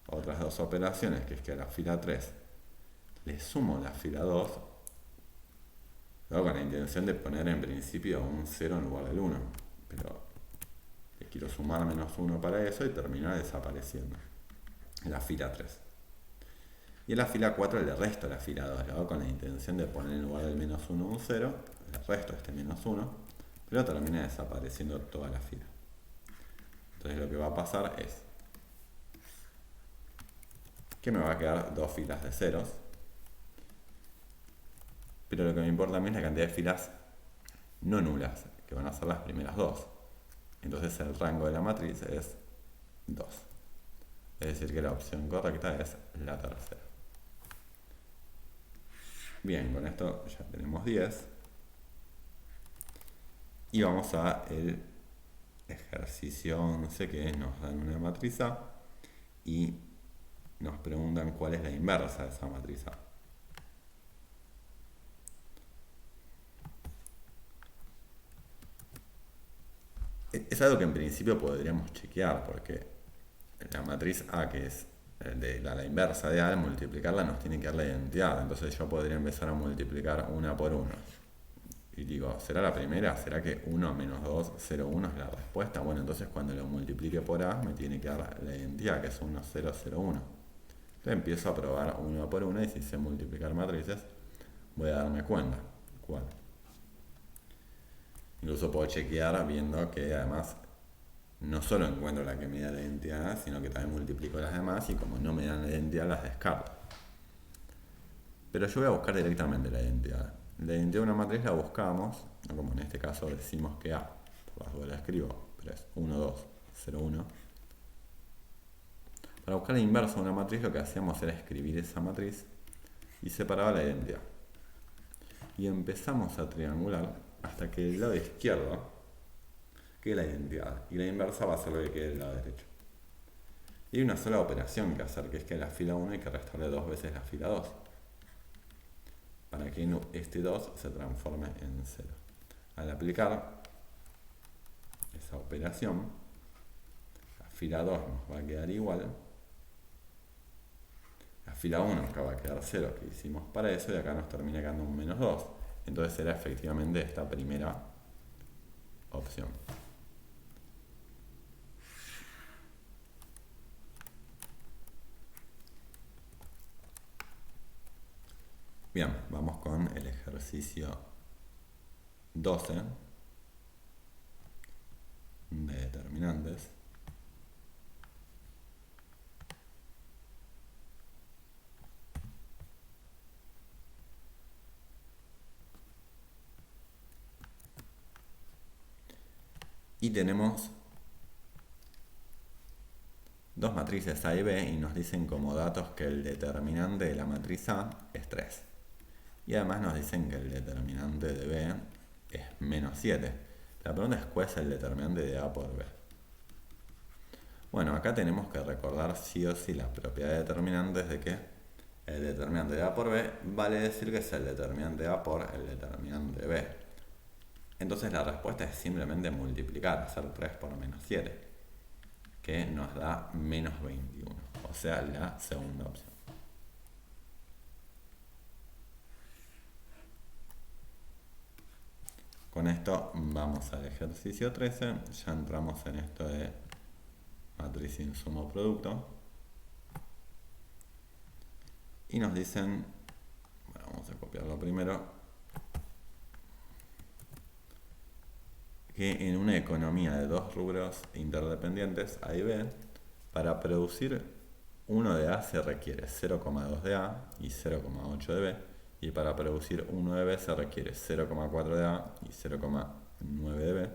otras dos operaciones, que es que a la fila 3 le sumo la fila 2, luego con la intención de poner en principio un 0 en lugar del 1, pero le quiero sumar menos 1 para eso y terminar desapareciendo la fila 3. Y en la fila 4 le resto la fila 2, lo hago con la intención de poner en lugar del menos 1 un 0, le resto este menos 1, pero termina desapareciendo toda la fila. Entonces lo que va a pasar es que me va a quedar dos filas de ceros, pero lo que me importa a mí es la cantidad de filas no nulas, que van a ser las primeras dos. Entonces el rango de la matriz es 2. Es decir que la opción correcta es la tercera. Bien, con esto ya tenemos 10. Y vamos a el ejercicio 11, que nos dan una matriz A y nos preguntan cuál es la inversa de esa matriz A. Es algo que en principio podríamos chequear, porque la matriz A, que es de la inversa de A, al multiplicarla nos tiene que dar la identidad. Entonces yo podría empezar a multiplicar una por 1. Y digo, ¿será la primera? ¿Será que 1 menos 2, 0, 1 es la respuesta? Bueno, entonces cuando lo multiplique por A me tiene que dar la identidad, que es 1, 0, 0, 1. Entonces empiezo a probar una por una y si sé multiplicar matrices, voy a darme cuenta cuál. Incluso puedo chequear viendo que además no solo encuentro la que me da la identidad, sino que también multiplico las demás y como no me dan la identidad las descarto. Pero yo voy a buscar directamente la identidad. La identidad de una matriz la buscamos, como en este caso decimos que A, por las dudas la escribo, pero es 1, 2, 0, 1. Para buscar el inverso de una matriz lo que hacíamos era escribir esa matriz y separaba la identidad. Y empezamos a triangular hasta que el lado izquierdo quede la identidad y la inversa va a ser lo que quede del lado derecho. Y hay una sola operación que hacer, que es que a la fila 1 hay que restarle 2 veces la fila 2 para que este 2 se transforme en 0. Al aplicar esa operación, la fila 2 nos va a quedar igual, la fila 1 acá va a quedar 0 que hicimos para eso y acá nos termina quedando un menos 2. Entonces será efectivamente esta primera opción. Bien, vamos con el ejercicio 12 de determinantes. Y tenemos dos matrices A y B y nos dicen como datos que el determinante de la matriz A es 3. Y además nos dicen que el determinante de B es menos 7. La pregunta es ¿cuál es el determinante de A por B? Bueno, acá tenemos que recordar sí o sí las propiedades determinantes de que el determinante de A por B vale decir que es el determinante de A por el determinante de B. Entonces la respuesta es simplemente multiplicar, hacer 3 por menos 7, que nos da menos 21, o sea, la segunda opción. Con esto vamos al ejercicio 13, ya entramos en esto de matriz insumo producto. Y nos dicen, bueno, vamos a copiarlo primero, que en una economía de dos rubros interdependientes, A y B, para producir 1 de A se requiere 0,2 de A y 0,8 de B, y para producir 1 de B se requiere 0,4 de A y 0,9 de B.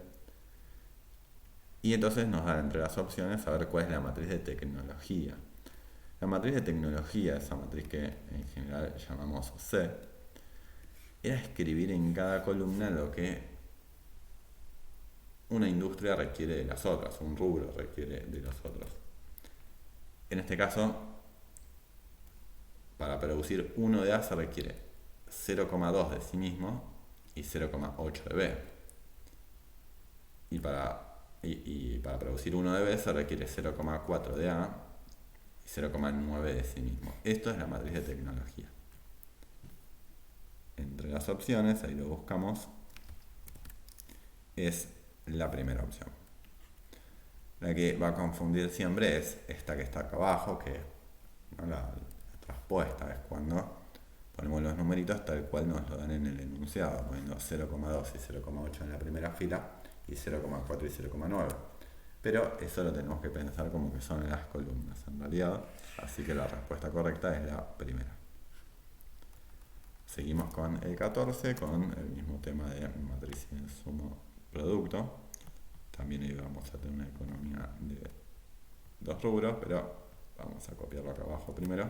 Y entonces nos da entre las opciones saber cuál es la matriz de tecnología. La matriz de tecnología, esa matriz que en general llamamos C, era escribir en cada columna lo que una industria requiere de las otras, un rubro requiere de los otros. En este caso, para producir 1 de A se requiere 0,2 de sí mismo y 0,8 de B. Y para producir 1 de B se requiere 0,4 de A y 0,9 de sí mismo. Esto es la matriz de tecnología. Entre las opciones, ahí lo buscamos, es la primera opción. La que va a confundir siempre es esta que está acá abajo, que ¿no? la traspuesta es cuando ponemos los numeritos tal cual nos lo dan en el enunciado, poniendo 0,2 y 0,8 en la primera fila y 0,4 y 0,9. Pero eso lo tenemos que pensar como que son las columnas en realidad, así que la respuesta correcta es la primera. Seguimos con el 14, con el mismo tema de matriz insumo producto. También ahí vamos a tener una economía de dos rubros, pero vamos a copiarlo acá abajo primero.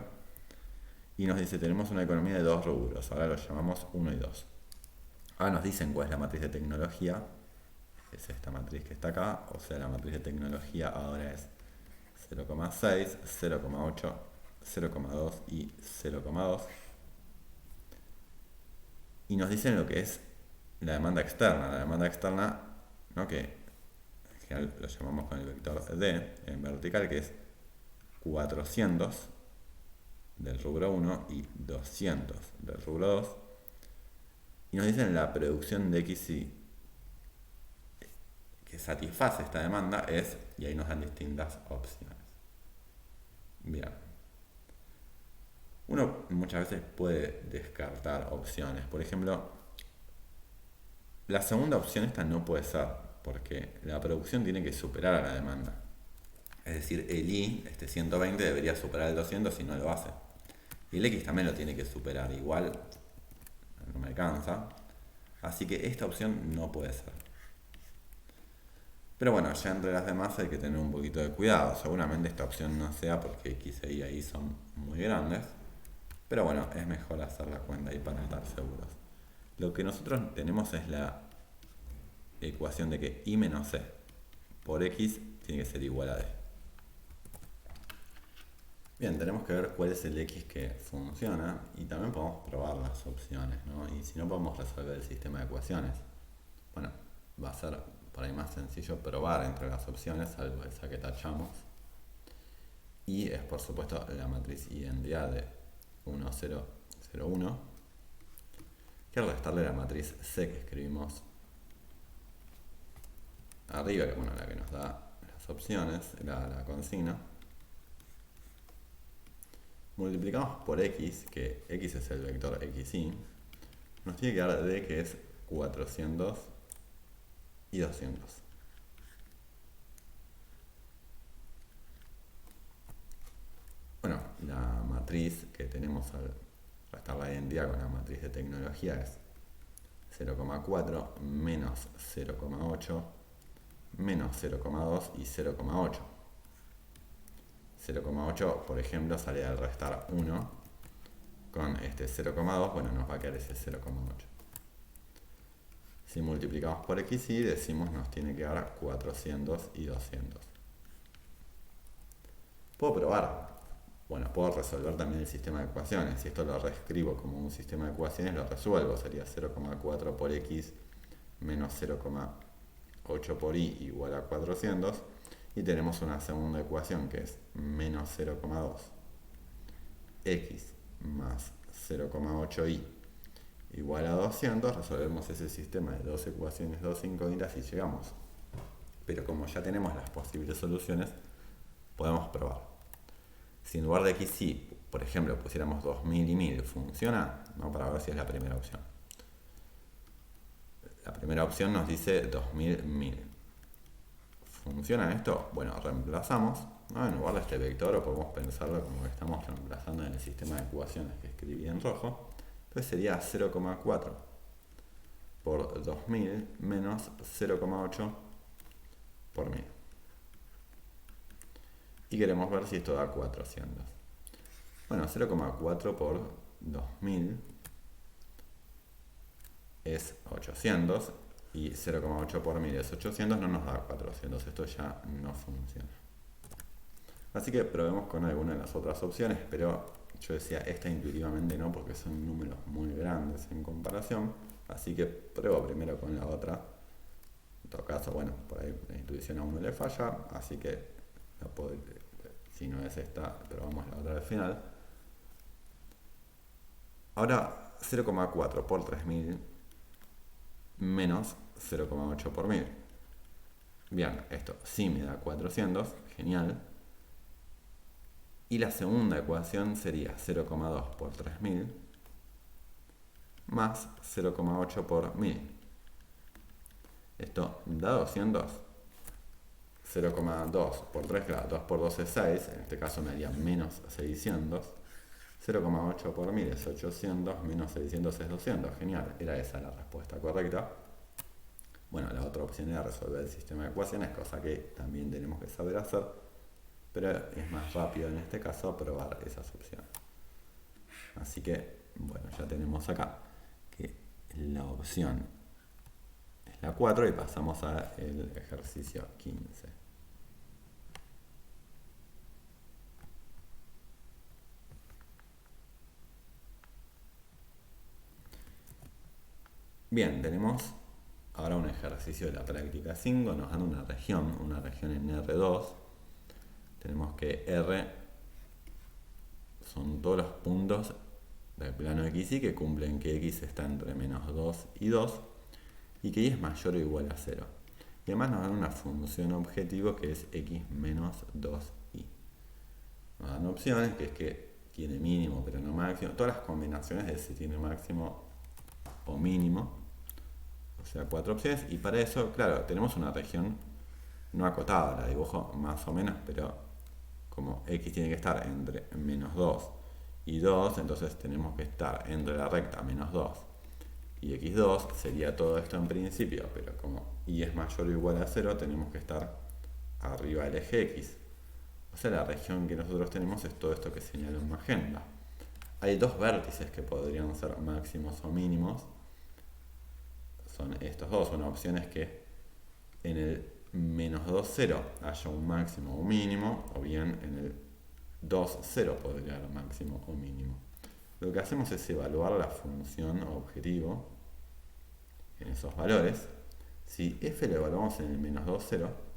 Y nos dice, tenemos una economía de dos rubros, ahora lo llamamos 1 y 2. Ahora nos dicen cuál es la matriz de tecnología, es esta matriz que está acá, o sea, la matriz de tecnología ahora es 0,6, 0,8, 0,2 y 0,2. Y nos dicen lo que es la demanda externa, ¿no? Que en general lo llamamos con el vector D en vertical, que es 400 del rubro 1 y 200 del rubro 2. Y nos dicen la producción de X que satisface esta demanda es, y ahí nos dan distintas opciones. Bien. Uno muchas veces puede descartar opciones. Por ejemplo, la segunda opción esta no puede ser, porque la producción tiene que superar a la demanda. Es decir, el Y, este 120, debería superar el 200 si no lo hace. Y el X también lo tiene que superar, igual no me alcanza. Así que esta opción no puede ser. Pero bueno, ya entre las demás hay que tener un poquito de cuidado. Seguramente esta opción no sea porque X e Y ahí son muy grandes. Pero bueno, es mejor hacer la cuenta ahí para estar seguros. Lo que nosotros tenemos es la ecuación de que Y menos C por X tiene que ser igual a D. Bien, tenemos que ver cuál es el X que funciona y también podemos probar las opciones, ¿no? Y si no podemos resolver el sistema de ecuaciones, bueno, va a ser por ahí más sencillo probar entre las opciones, salvo esa que tachamos. Y es por supuesto la matriz identidad de 1, 0, 0, 1, que al restarle la matriz C que escribimos arriba, que bueno, la que nos da las opciones, la consigna, multiplicamos por X, que X es el vector XY, nos tiene que dar D, que es 400 y 200. Bueno, la matriz que tenemos al restar la identidad con la matriz de tecnología es 0,4 menos 0,8 menos 0,2 y 0,8. 0,8, por ejemplo, sale al restar 1 con este 0,2, bueno, nos va a quedar ese 0,8. Si multiplicamos por x y decimos nos tiene que dar 400 y 200. Puedo probar. Bueno, puedo resolver también el sistema de ecuaciones. Si esto lo reescribo como un sistema de ecuaciones, lo resuelvo. Sería 0,4 por x menos 0,8 por y igual a 400. Y tenemos una segunda ecuación que es menos 0,2 x más 0,8y igual a 200. Resolvemos ese sistema de dos ecuaciones, dos incógnitas y llegamos. Pero como ya tenemos las posibles soluciones, podemos probar. Si en lugar de x y, por ejemplo, pusiéramos 2000 y 1000, ¿funciona? No, para ver si es la primera opción. La primera opción nos dice 2000, 1000. ¿Funciona esto? Bueno, reemplazamos, ¿no? En lugar de este vector, o podemos pensarlo como que estamos reemplazando en el sistema de ecuaciones que escribí en rojo. Entonces sería 0,4 por 2000 menos 0,8 por 1000. Y queremos ver si esto da 400. Bueno, 0,4 por 2000 es 800 y 0,8 por 1000 es 800, no nos da 400, esto ya no funciona. Así que probemos con alguna de las otras opciones, pero yo decía esta intuitivamente no porque son números muy grandes en comparación, así que pruebo primero con la otra. En todo caso, bueno, por ahí la intuición a uno le falla, así que si no es esta, probamos la otra al final. Ahora 0,4 por 3000 menos 0,8 por 1000. Bien, esto sí me da 400, genial. Y la segunda ecuación sería 0,2 por 3000 más 0,8 por 1000. Esto da 200. 0,2 por 3, claro, 2 por 2 es 6, en este caso me daría menos 600. 0,8 por 1000 es 800, menos 600 es 200, genial, era esa la respuesta correcta. Bueno, la otra opción era resolver el sistema de ecuaciones, cosa que también tenemos que saber hacer, pero es más rápido en este caso probar esas opciones. Así que, bueno, ya tenemos acá que la opción es la 4 y pasamos al ejercicio 15. Bien, tenemos ahora un ejercicio de la práctica 5, nos dan una región en R2. Tenemos que R son todos los puntos del plano XY que cumplen que X está entre menos 2 y 2 y que Y es mayor o igual a 0. Y además nos dan una función objetivo que es X menos 2Y. Nos dan opciones que es que tiene mínimo pero no máximo, todas las combinaciones de si tiene máximo o mínimo, o sea 4 opciones, y para eso, claro, tenemos una región no acotada, la dibujo más o menos, pero como x tiene que estar entre menos 2 y 2, entonces tenemos que estar entre la recta menos 2 y x2, sería todo esto en principio, pero como y es mayor o igual a 0, tenemos que estar arriba del eje x. O sea, la región que nosotros tenemos es todo esto que señala en magenta. Hay dos vértices que podrían ser máximos o mínimos. Son estos dos. Una opción es que en el menos 2, 0 haya un máximo o un mínimo, o bien en el 2, 0 podría haber máximo o mínimo. Lo que hacemos es evaluar la función o objetivo en esos valores. Si f lo evaluamos en el menos 2, 0,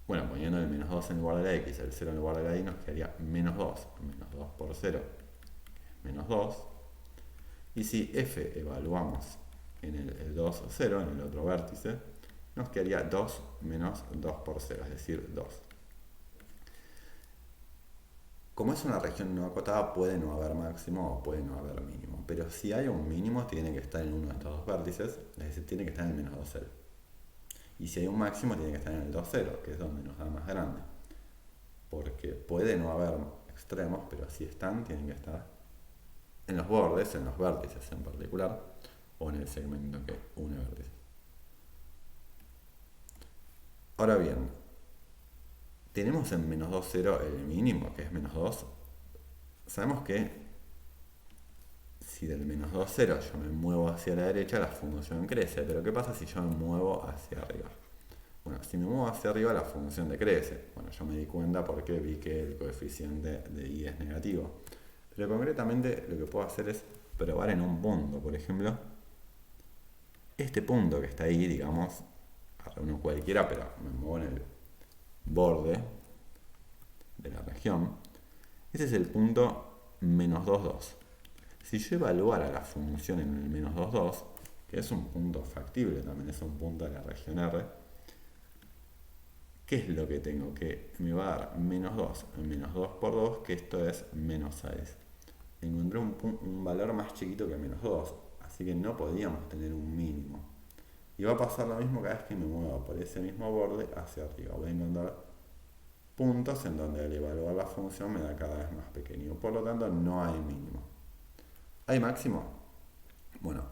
bueno, poniendo el menos 2 en lugar de la x, el 0 en lugar de la y, nos quedaría menos 2. Menos 2 por 0, menos 2. Y si f evaluamos en el 2, 0, en el otro vértice, nos quedaría 2 menos 2 por 0, es decir, 2. Como es una región no acotada, puede no haber máximo o puede no haber mínimo. Pero si hay un mínimo, tiene que estar en uno de estos dos vértices, es decir, tiene que estar en el menos 2, 0. Y si hay un máximo, tiene que estar en el 2, 0, que es donde nos da más grande. Porque puede no haber extremos, pero si están, tienen que estar en los bordes, en los vértices en particular, o en el segmento que une vértices. Ahora bien, tenemos en menos 2, 0 el mínimo, que es menos 2. Sabemos que si del menos 2, 0 yo me muevo hacia la derecha, la función crece. Pero ¿qué pasa si yo me muevo hacia arriba? Bueno, si me muevo hacia arriba, la función decrece. Bueno, yo me di cuenta porque vi que el coeficiente de y es negativo. Pero concretamente lo que puedo hacer es probar en un punto. Por ejemplo, este punto que está ahí, digamos, uno cualquiera, pero me muevo en el borde de la región. Ese es el punto menos 2, 2. Si yo evaluara la función en el menos 2, 2, que es un punto factible, también es un punto de la región R, ¿qué es lo que tengo? Que me va a dar menos 2 menos 2 por 2, que esto es menos 6. Encontré un valor más chiquito que menos 2, así que no podíamos tener un mínimo. Y va a pasar lo mismo cada vez que me muevo por ese mismo borde hacia arriba. Voy a encontrar puntos en donde al evaluar la función me da cada vez más pequeño. Por lo tanto, no hay mínimo. ¿Hay máximo? Bueno,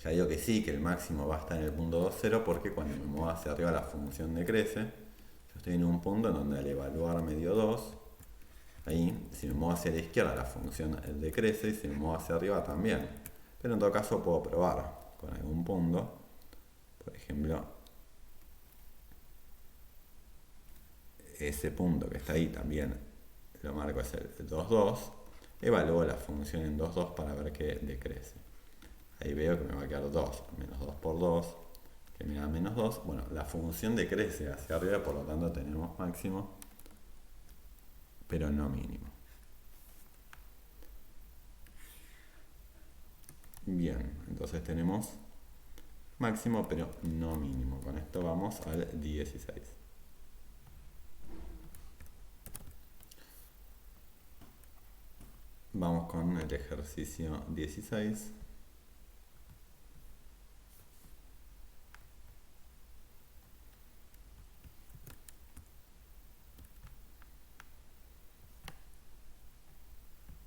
ya digo que sí, que el máximo va a estar en el punto 2, 0, porque cuando me muevo hacia arriba la función decrece. Yo estoy en un punto en donde al evaluar me dio 2. Ahí, si me muevo hacia la izquierda, la función decrece, y si me muevo hacia arriba también. Pero en todo caso puedo probar con algún punto. Por ejemplo, ese punto que está ahí también lo marco, es el 2, 2. Evalúo la función en 2, 2 para ver que decrece. Ahí veo que me va a quedar 2, menos 2 por 2, que me da menos 2. Bueno, la función decrece hacia arriba, por lo tanto tenemos máximo, pero no mínimo. Bien, entonces tenemos máximo, pero no mínimo. Con esto vamos al 16. Vamos con el ejercicio 16.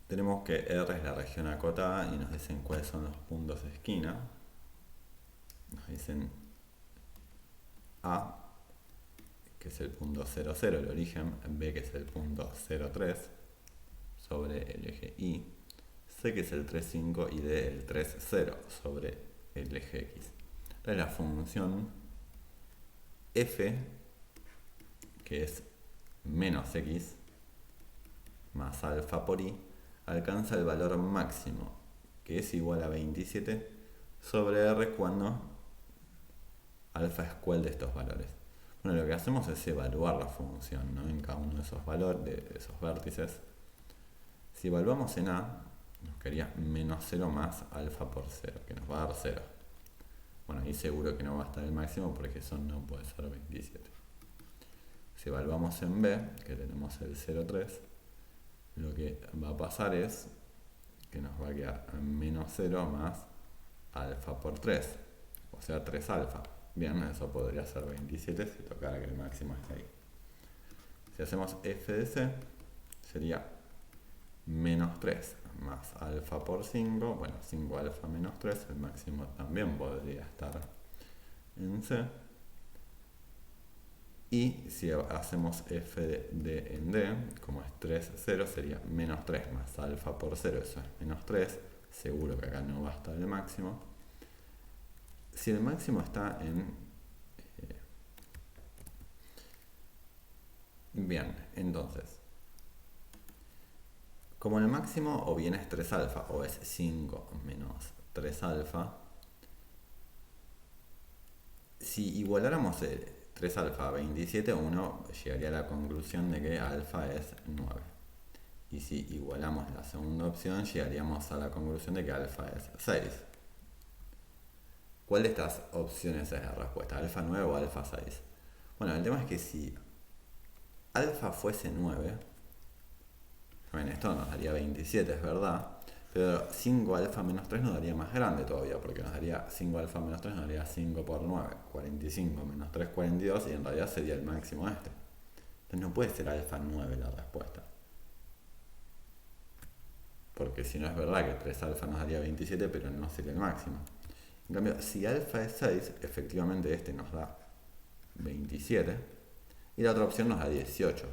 Tenemos que R es la región acotada y nos dicen cuáles son los puntos de esquina. Nos dicen A, que es el punto 0, 0, el origen, B, que es el punto 0, 3, sobre el eje Y, C, que es el 3, 5, y D, el 3, 0, sobre el eje X. Entonces la función F, que es menos X, más alfa por Y, alcanza el valor máximo, que es igual a 27, sobre R cuando alfa es cuál de estos valores. Bueno, lo que hacemos es evaluar la función, ¿no?, en cada uno de esos valores, de esos vértices. Si evaluamos en A, nos quedaría menos 0 más alfa por 0, que nos va a dar 0. Bueno, ahí seguro que no va a estar el máximo porque eso no puede ser 27. Si evaluamos en B, que tenemos el 0,3, lo que va a pasar es que nos va a quedar menos 0 más alfa por 3, o sea 3 alfa. Bien, eso podría ser 27 si tocara que el máximo esté ahí. Si hacemos f de c, sería menos 3 más alfa por 5, bueno, 5 alfa menos 3, el máximo también podría estar en c. Y si hacemos f de d en d, como es 3, 0, sería menos 3 más alfa por 0, eso es menos 3, seguro que acá no va a estar el máximo. Si el máximo está en... bien, entonces, como el máximo o bien es 3 alfa o es 5 menos 3 alfa, si igualáramos 3 alfa a 27, uno llegaría a la conclusión de que alfa es 9. Y si igualamos la segunda opción, llegaríamos a la conclusión de que alfa es 6. ¿Cuál de estas opciones es la respuesta? ¿Alfa 9 o alfa 6? Bueno, el tema es que si alfa fuese 9, bueno, esto nos daría 27, es verdad, pero 5 alfa menos 3 nos daría más grande todavía, porque nos daría 5 alfa menos 3 nos daría 5 por 9, 45 menos 3, 42, y en realidad sería el máximo este. Entonces no puede ser alfa 9 la respuesta. Porque si no es verdad que 3 alfa nos daría 27, pero no sería el máximo. En cambio, si alfa es 6, efectivamente este nos da 27, y la otra opción nos da 18.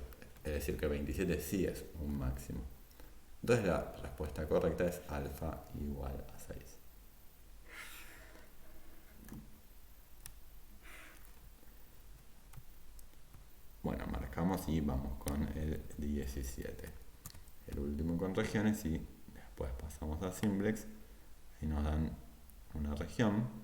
Es decir, que 27 sí es un máximo. Entonces la respuesta correcta es alfa igual a 6. Bueno, marcamos y vamos con el 17. El último con regiones y después pasamos a simplex. Ahí nos dan una región.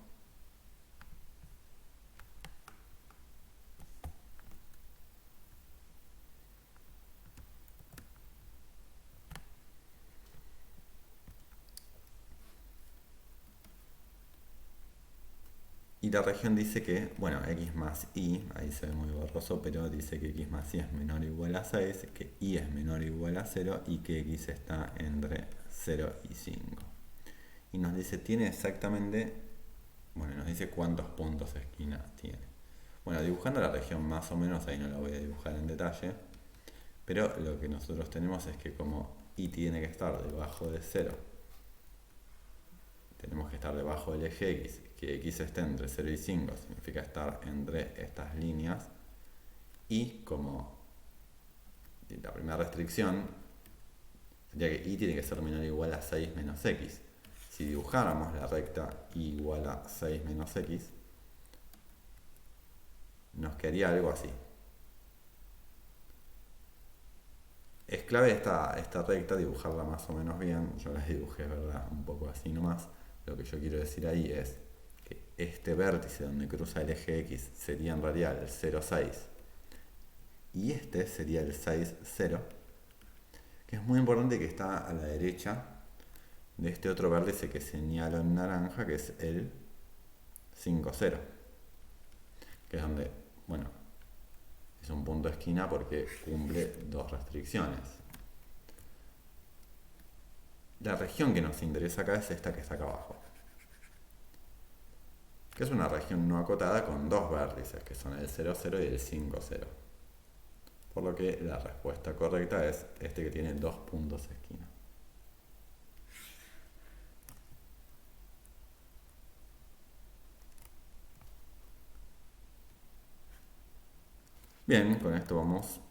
Y la región dice que, bueno, x más y, ahí se ve muy borroso, pero dice que x más y es menor o igual a 6, que y es menor o igual a 0 y que x está entre 0 y 5. Y nos dice, tiene exactamente, bueno, nos dice cuántos puntos de esquina tiene. Bueno, dibujando la región más o menos, ahí no la voy a dibujar en detalle, pero lo que nosotros tenemos es que como y tiene que estar debajo de 0, tenemos que estar debajo del eje x, que x esté entre 0 y 5 significa estar entre estas líneas, y como la primera restricción sería que y tiene que ser menor o igual a 6 menos x. Si dibujáramos la recta y igual a 6 menos x, nos quedaría algo así. Es clave esta recta dibujarla más o menos bien. Yo la dibujé, ¿verdad? Un poco así nomás. Lo que yo quiero decir ahí es que este vértice donde cruza el eje x sería en realidad el 0, 6. Y este sería el 6, 0. Que es muy importante que está a la derecha de este otro vértice que señalo en naranja, que es el 5, 0. Que es donde, bueno, es un punto de esquina porque cumple dos restricciones. La región que nos interesa acá es esta que está acá abajo, que es una región no acotada con dos vértices, que son el 0, 0 y el 5, 0. Por lo que la respuesta correcta es este que tiene dos puntos de esquina. Bien, con esto vamos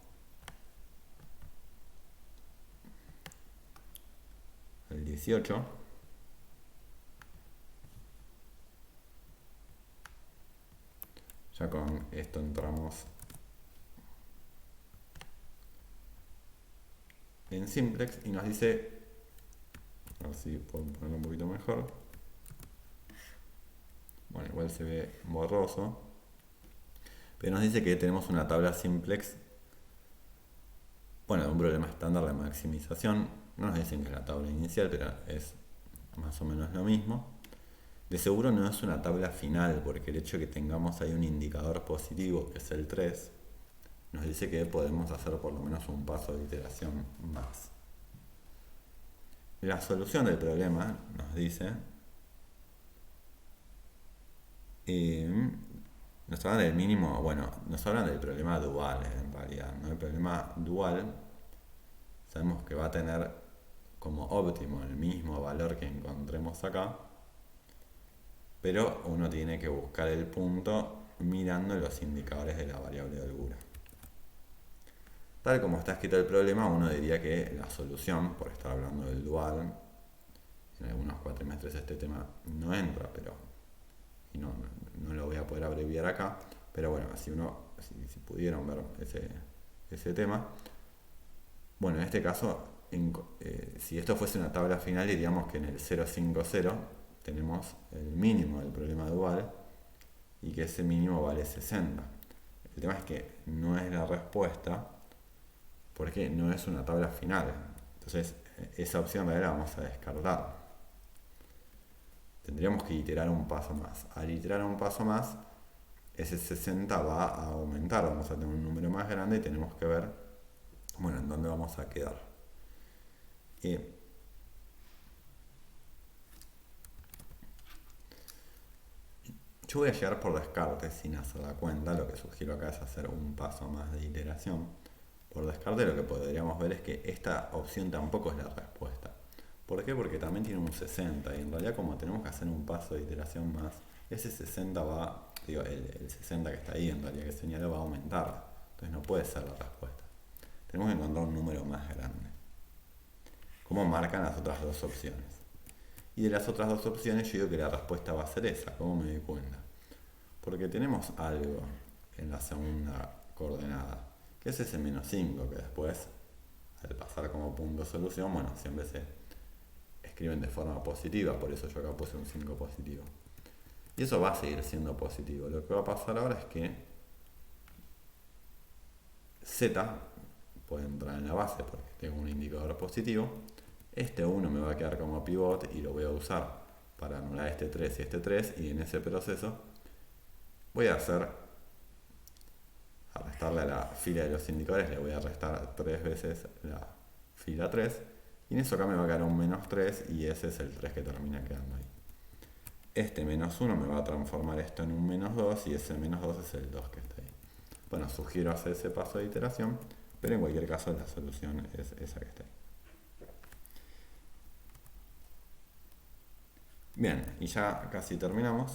al 18. Ya con esto entramos en simplex y nos dice, a ver si puedo ponerlo un poquito mejor. Bueno, igual se ve borroso, pero nos dice que tenemos una tabla simplex, bueno, de un problema estándar de maximización. No nos dicen que es la tabla inicial, pero es más o menos lo mismo. De seguro no es una tabla final, porque el hecho de que tengamos ahí un indicador positivo, que es el 3, nos dice que podemos hacer por lo menos un paso de iteración más. La solución del problema nos dice, nos hablan del mínimo, bueno, nos hablan del problema dual en realidad, ¿no? El problema dual sabemos que va a tener como óptimo el mismo valor que encontremos acá, pero uno tiene que buscar el punto mirando los indicadores de la variable de holgura. Tal como está escrito el problema, uno diría que la solución, por estar hablando del dual, en algunos cuatrimestres este tema no entra, pero y no lo voy a poder abreviar acá, pero bueno, si pudieron ver ese tema, bueno, en este caso, si esto fuese una tabla final, diríamos que en el 050 tenemos el mínimo del problema dual y que ese mínimo vale 60. El tema es que no es la respuesta porque no es una tabla final. Entonces, esa opción de ahí la vamos a descartar. Tendríamos que iterar un paso más. Al iterar un paso más, ese 60 va a aumentar, vamos a tener un número más grande y tenemos que ver, bueno, en dónde vamos a quedar. Yo voy a llegar por descarte sin hacer la cuenta. Lo que sugiero acá es hacer un paso más de iteración. Por descarte lo que podríamos ver es que esta opción tampoco es la respuesta. ¿Por qué? Porque también tiene un 60 y en realidad como tenemos que hacer un paso de iteración más, ese 60 el 60 que está ahí en realidad que señaló va a aumentar. Entonces no puede ser la respuesta. Tenemos que encontrar un número más grande. ¿Cómo marcan las otras dos opciones? Y de las otras dos opciones yo digo que la respuesta va a ser esa. ¿Cómo me doy cuenta? Porque tenemos algo en la segunda coordenada, que es ese menos 5, que después, al pasar como punto de solución, bueno, siempre se escriben de forma positiva, por eso yo acá puse un 5 positivo. Y eso va a seguir siendo positivo. Lo que va a pasar ahora es que Z puede entrar en la base porque tengo un indicador positivo. Este 1 me va a quedar como pivot y lo voy a usar para anular este 3 y este 3, y en ese proceso voy a restarle a la fila de los indicadores, le voy a restar 3 veces la fila 3, y en eso acá me va a quedar un menos 3 y ese es el 3 que termina quedando ahí. Este menos 1 me va a transformar esto en un menos 2 y ese menos 2 es el 2 que está ahí. Bueno, sugiero hacer ese paso de iteración, pero en cualquier caso la solución es esa que está ahí. Bien, y ya casi terminamos.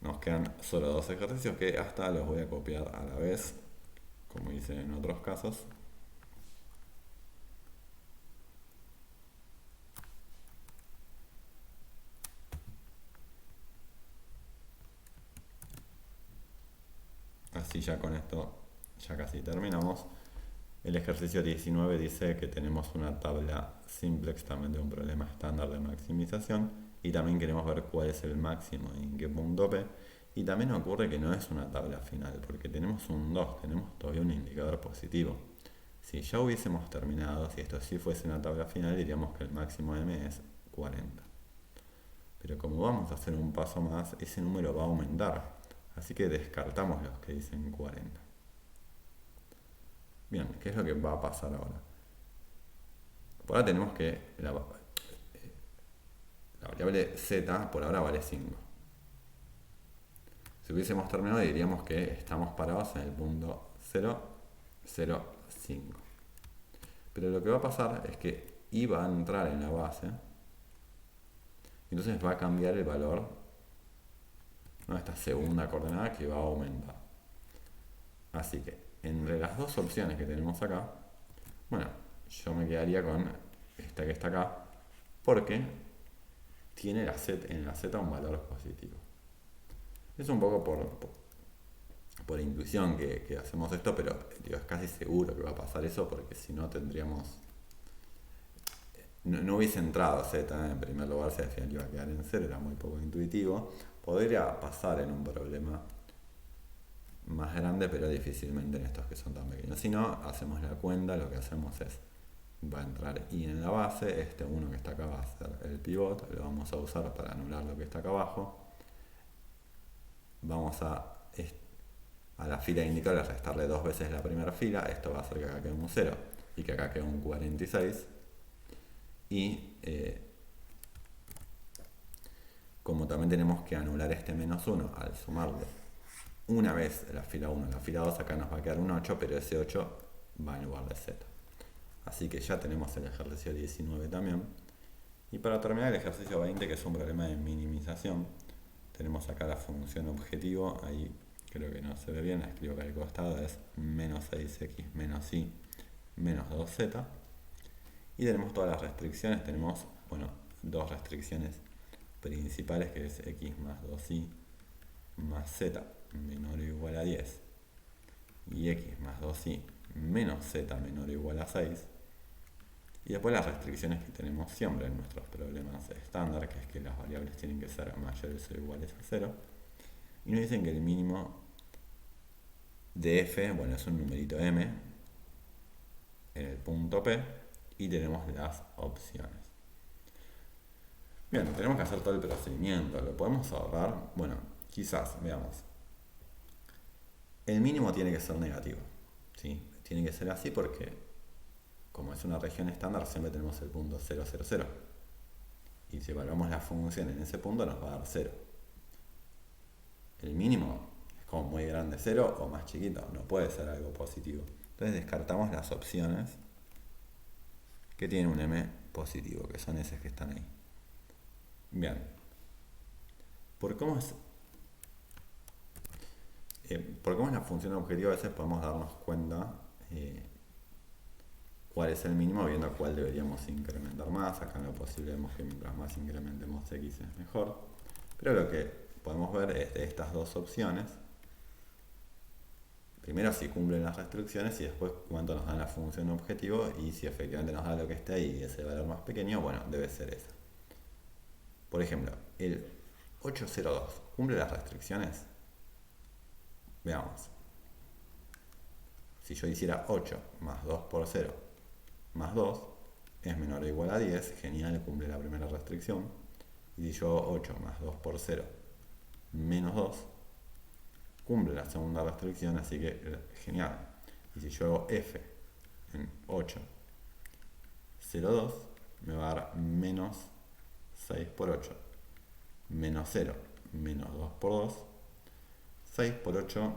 Nos quedan solo dos ejercicios que hasta los voy a copiar a la vez, como hice en otros casos. Así ya con esto ya casi terminamos. El ejercicio 19 dice que tenemos una tabla simplex también de un problema estándar de maximización y también queremos ver cuál es el máximo y en qué punto P. Y también ocurre que no es una tabla final porque tenemos un 2, tenemos todavía un indicador positivo. Si ya hubiésemos terminado, si esto sí fuese una tabla final, diríamos que el máximo M es 40. Pero como vamos a hacer un paso más, ese número va a aumentar. Así que descartamos los que dicen 40. Bien, ¿qué es lo que va a pasar ahora? Por ahora tenemos que la variable z por ahora vale 5. Si hubiésemos terminado diríamos que estamos parados en el punto 0, 0, 5. Pero lo que va a pasar es que i va a entrar en la base, entonces va a cambiar el valor, ¿no?, esta segunda coordenada que va a aumentar. Así que entre las dos opciones que tenemos acá, bueno, yo me quedaría con esta que está acá, porque tiene en la z un valor positivo. Es un poco por intuición que hacemos esto, pero es casi seguro que va a pasar eso, porque si no tendríamos... No hubiese entrado z en primer lugar, si al final iba a quedar en 0, era muy poco intuitivo. Podría pasar en un problema más grande, pero difícilmente en estos que son tan pequeños. Si no, hacemos la cuenta, lo que hacemos es, va a entrar i en la base, este 1 que está acá va a ser el pivot, lo vamos a usar para anular lo que está acá abajo. Vamos a la fila de indicadores restarle 2 veces la primera fila, esto va a hacer que acá quede un 0 y que acá quede un 46. Y como también tenemos que anular este menos 1 al sumarlo una vez la fila 1 la fila 2, acá nos va a quedar un 8, pero ese 8 va en lugar de z. Así que ya tenemos el ejercicio 19 también. Y para terminar el ejercicio 20, que es un problema de minimización, tenemos acá la función objetivo, ahí creo que no se ve bien, la escribo acá al costado, es menos 6x menos y menos 2z. Y tenemos todas las restricciones, tenemos, bueno, dos restricciones principales, que es x más 2y más z menor o igual a 10 y x más 2y menos z menor o igual a 6. Y después las restricciones que tenemos siempre en nuestros problemas estándar, que es que las variables tienen que ser mayores o iguales a 0. Y nos dicen que el mínimo de f, bueno, es un numerito m en el punto P, y tenemos las opciones. Bien, tenemos que hacer todo el procedimiento. ¿Lo podemos ahorrar? Bueno, quizás, veamos. El mínimo tiene que ser negativo, ¿sí? Tiene que ser así porque, como es una región estándar, siempre tenemos el punto 0, 0, 0. Y si evaluamos la función en ese punto, nos va a dar 0. El mínimo es como muy grande 0 o más chiquito, no puede ser algo positivo. Entonces descartamos las opciones que tienen un m positivo, que son esas que están ahí. Bien. Por cómo es la función objetivo, a veces podemos darnos cuenta cuál es el mínimo, viendo cuál deberíamos incrementar más. Acá en lo posible vemos que mientras más incrementemos x es mejor. Pero lo que podemos ver es de estas dos opciones, primero si cumplen las restricciones y después cuánto nos da la función objetivo, y si efectivamente nos da lo que está ahí y ese valor más pequeño, bueno, debe ser esa. Por ejemplo, el 802, ¿cumple las restricciones? Veamos. Si yo hiciera 8 más 2 por 0 más 2 es menor o igual a 10, genial, cumple la primera restricción. Y si yo hago 8 más 2 por 0 menos 2, cumple la segunda restricción, así que genial. Y si yo hago f en 8, 0, 2, me va a dar menos 6 por 8, menos 0, menos 2 por 2, 6 por 8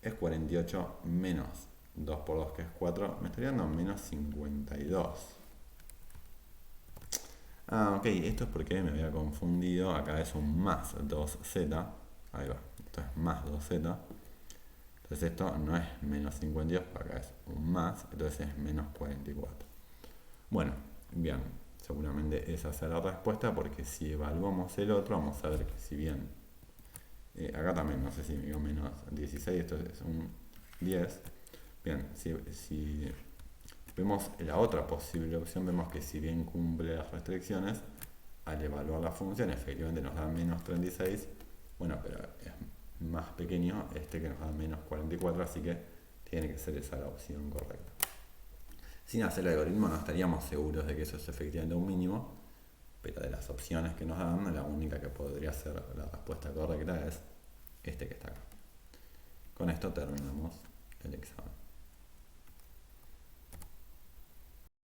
es 48, menos 2 por 2 que es 4, me estaría dando menos 52. Ok, esto es porque me había confundido, acá es un más 2z, ahí va, esto es más 2z, entonces esto no es menos 52, acá es un más, entonces es menos 44. Bueno, bien, seguramente esa será la respuesta, porque si evaluamos el otro, vamos a ver que si bien, acá también, no sé si me dio menos 16, esto es un 10, bien, si vemos la otra posible opción, vemos que si bien cumple las restricciones, al evaluar la función efectivamente nos da menos 36, bueno, pero es más pequeño este que nos da menos 44, así que tiene que ser esa la opción correcta. Sin hacer el algoritmo no estaríamos seguros de que eso es efectivamente un mínimo, pero de las opciones que nos dan, la única que podría ser la respuesta correcta es este que está acá. Con esto terminamos el examen.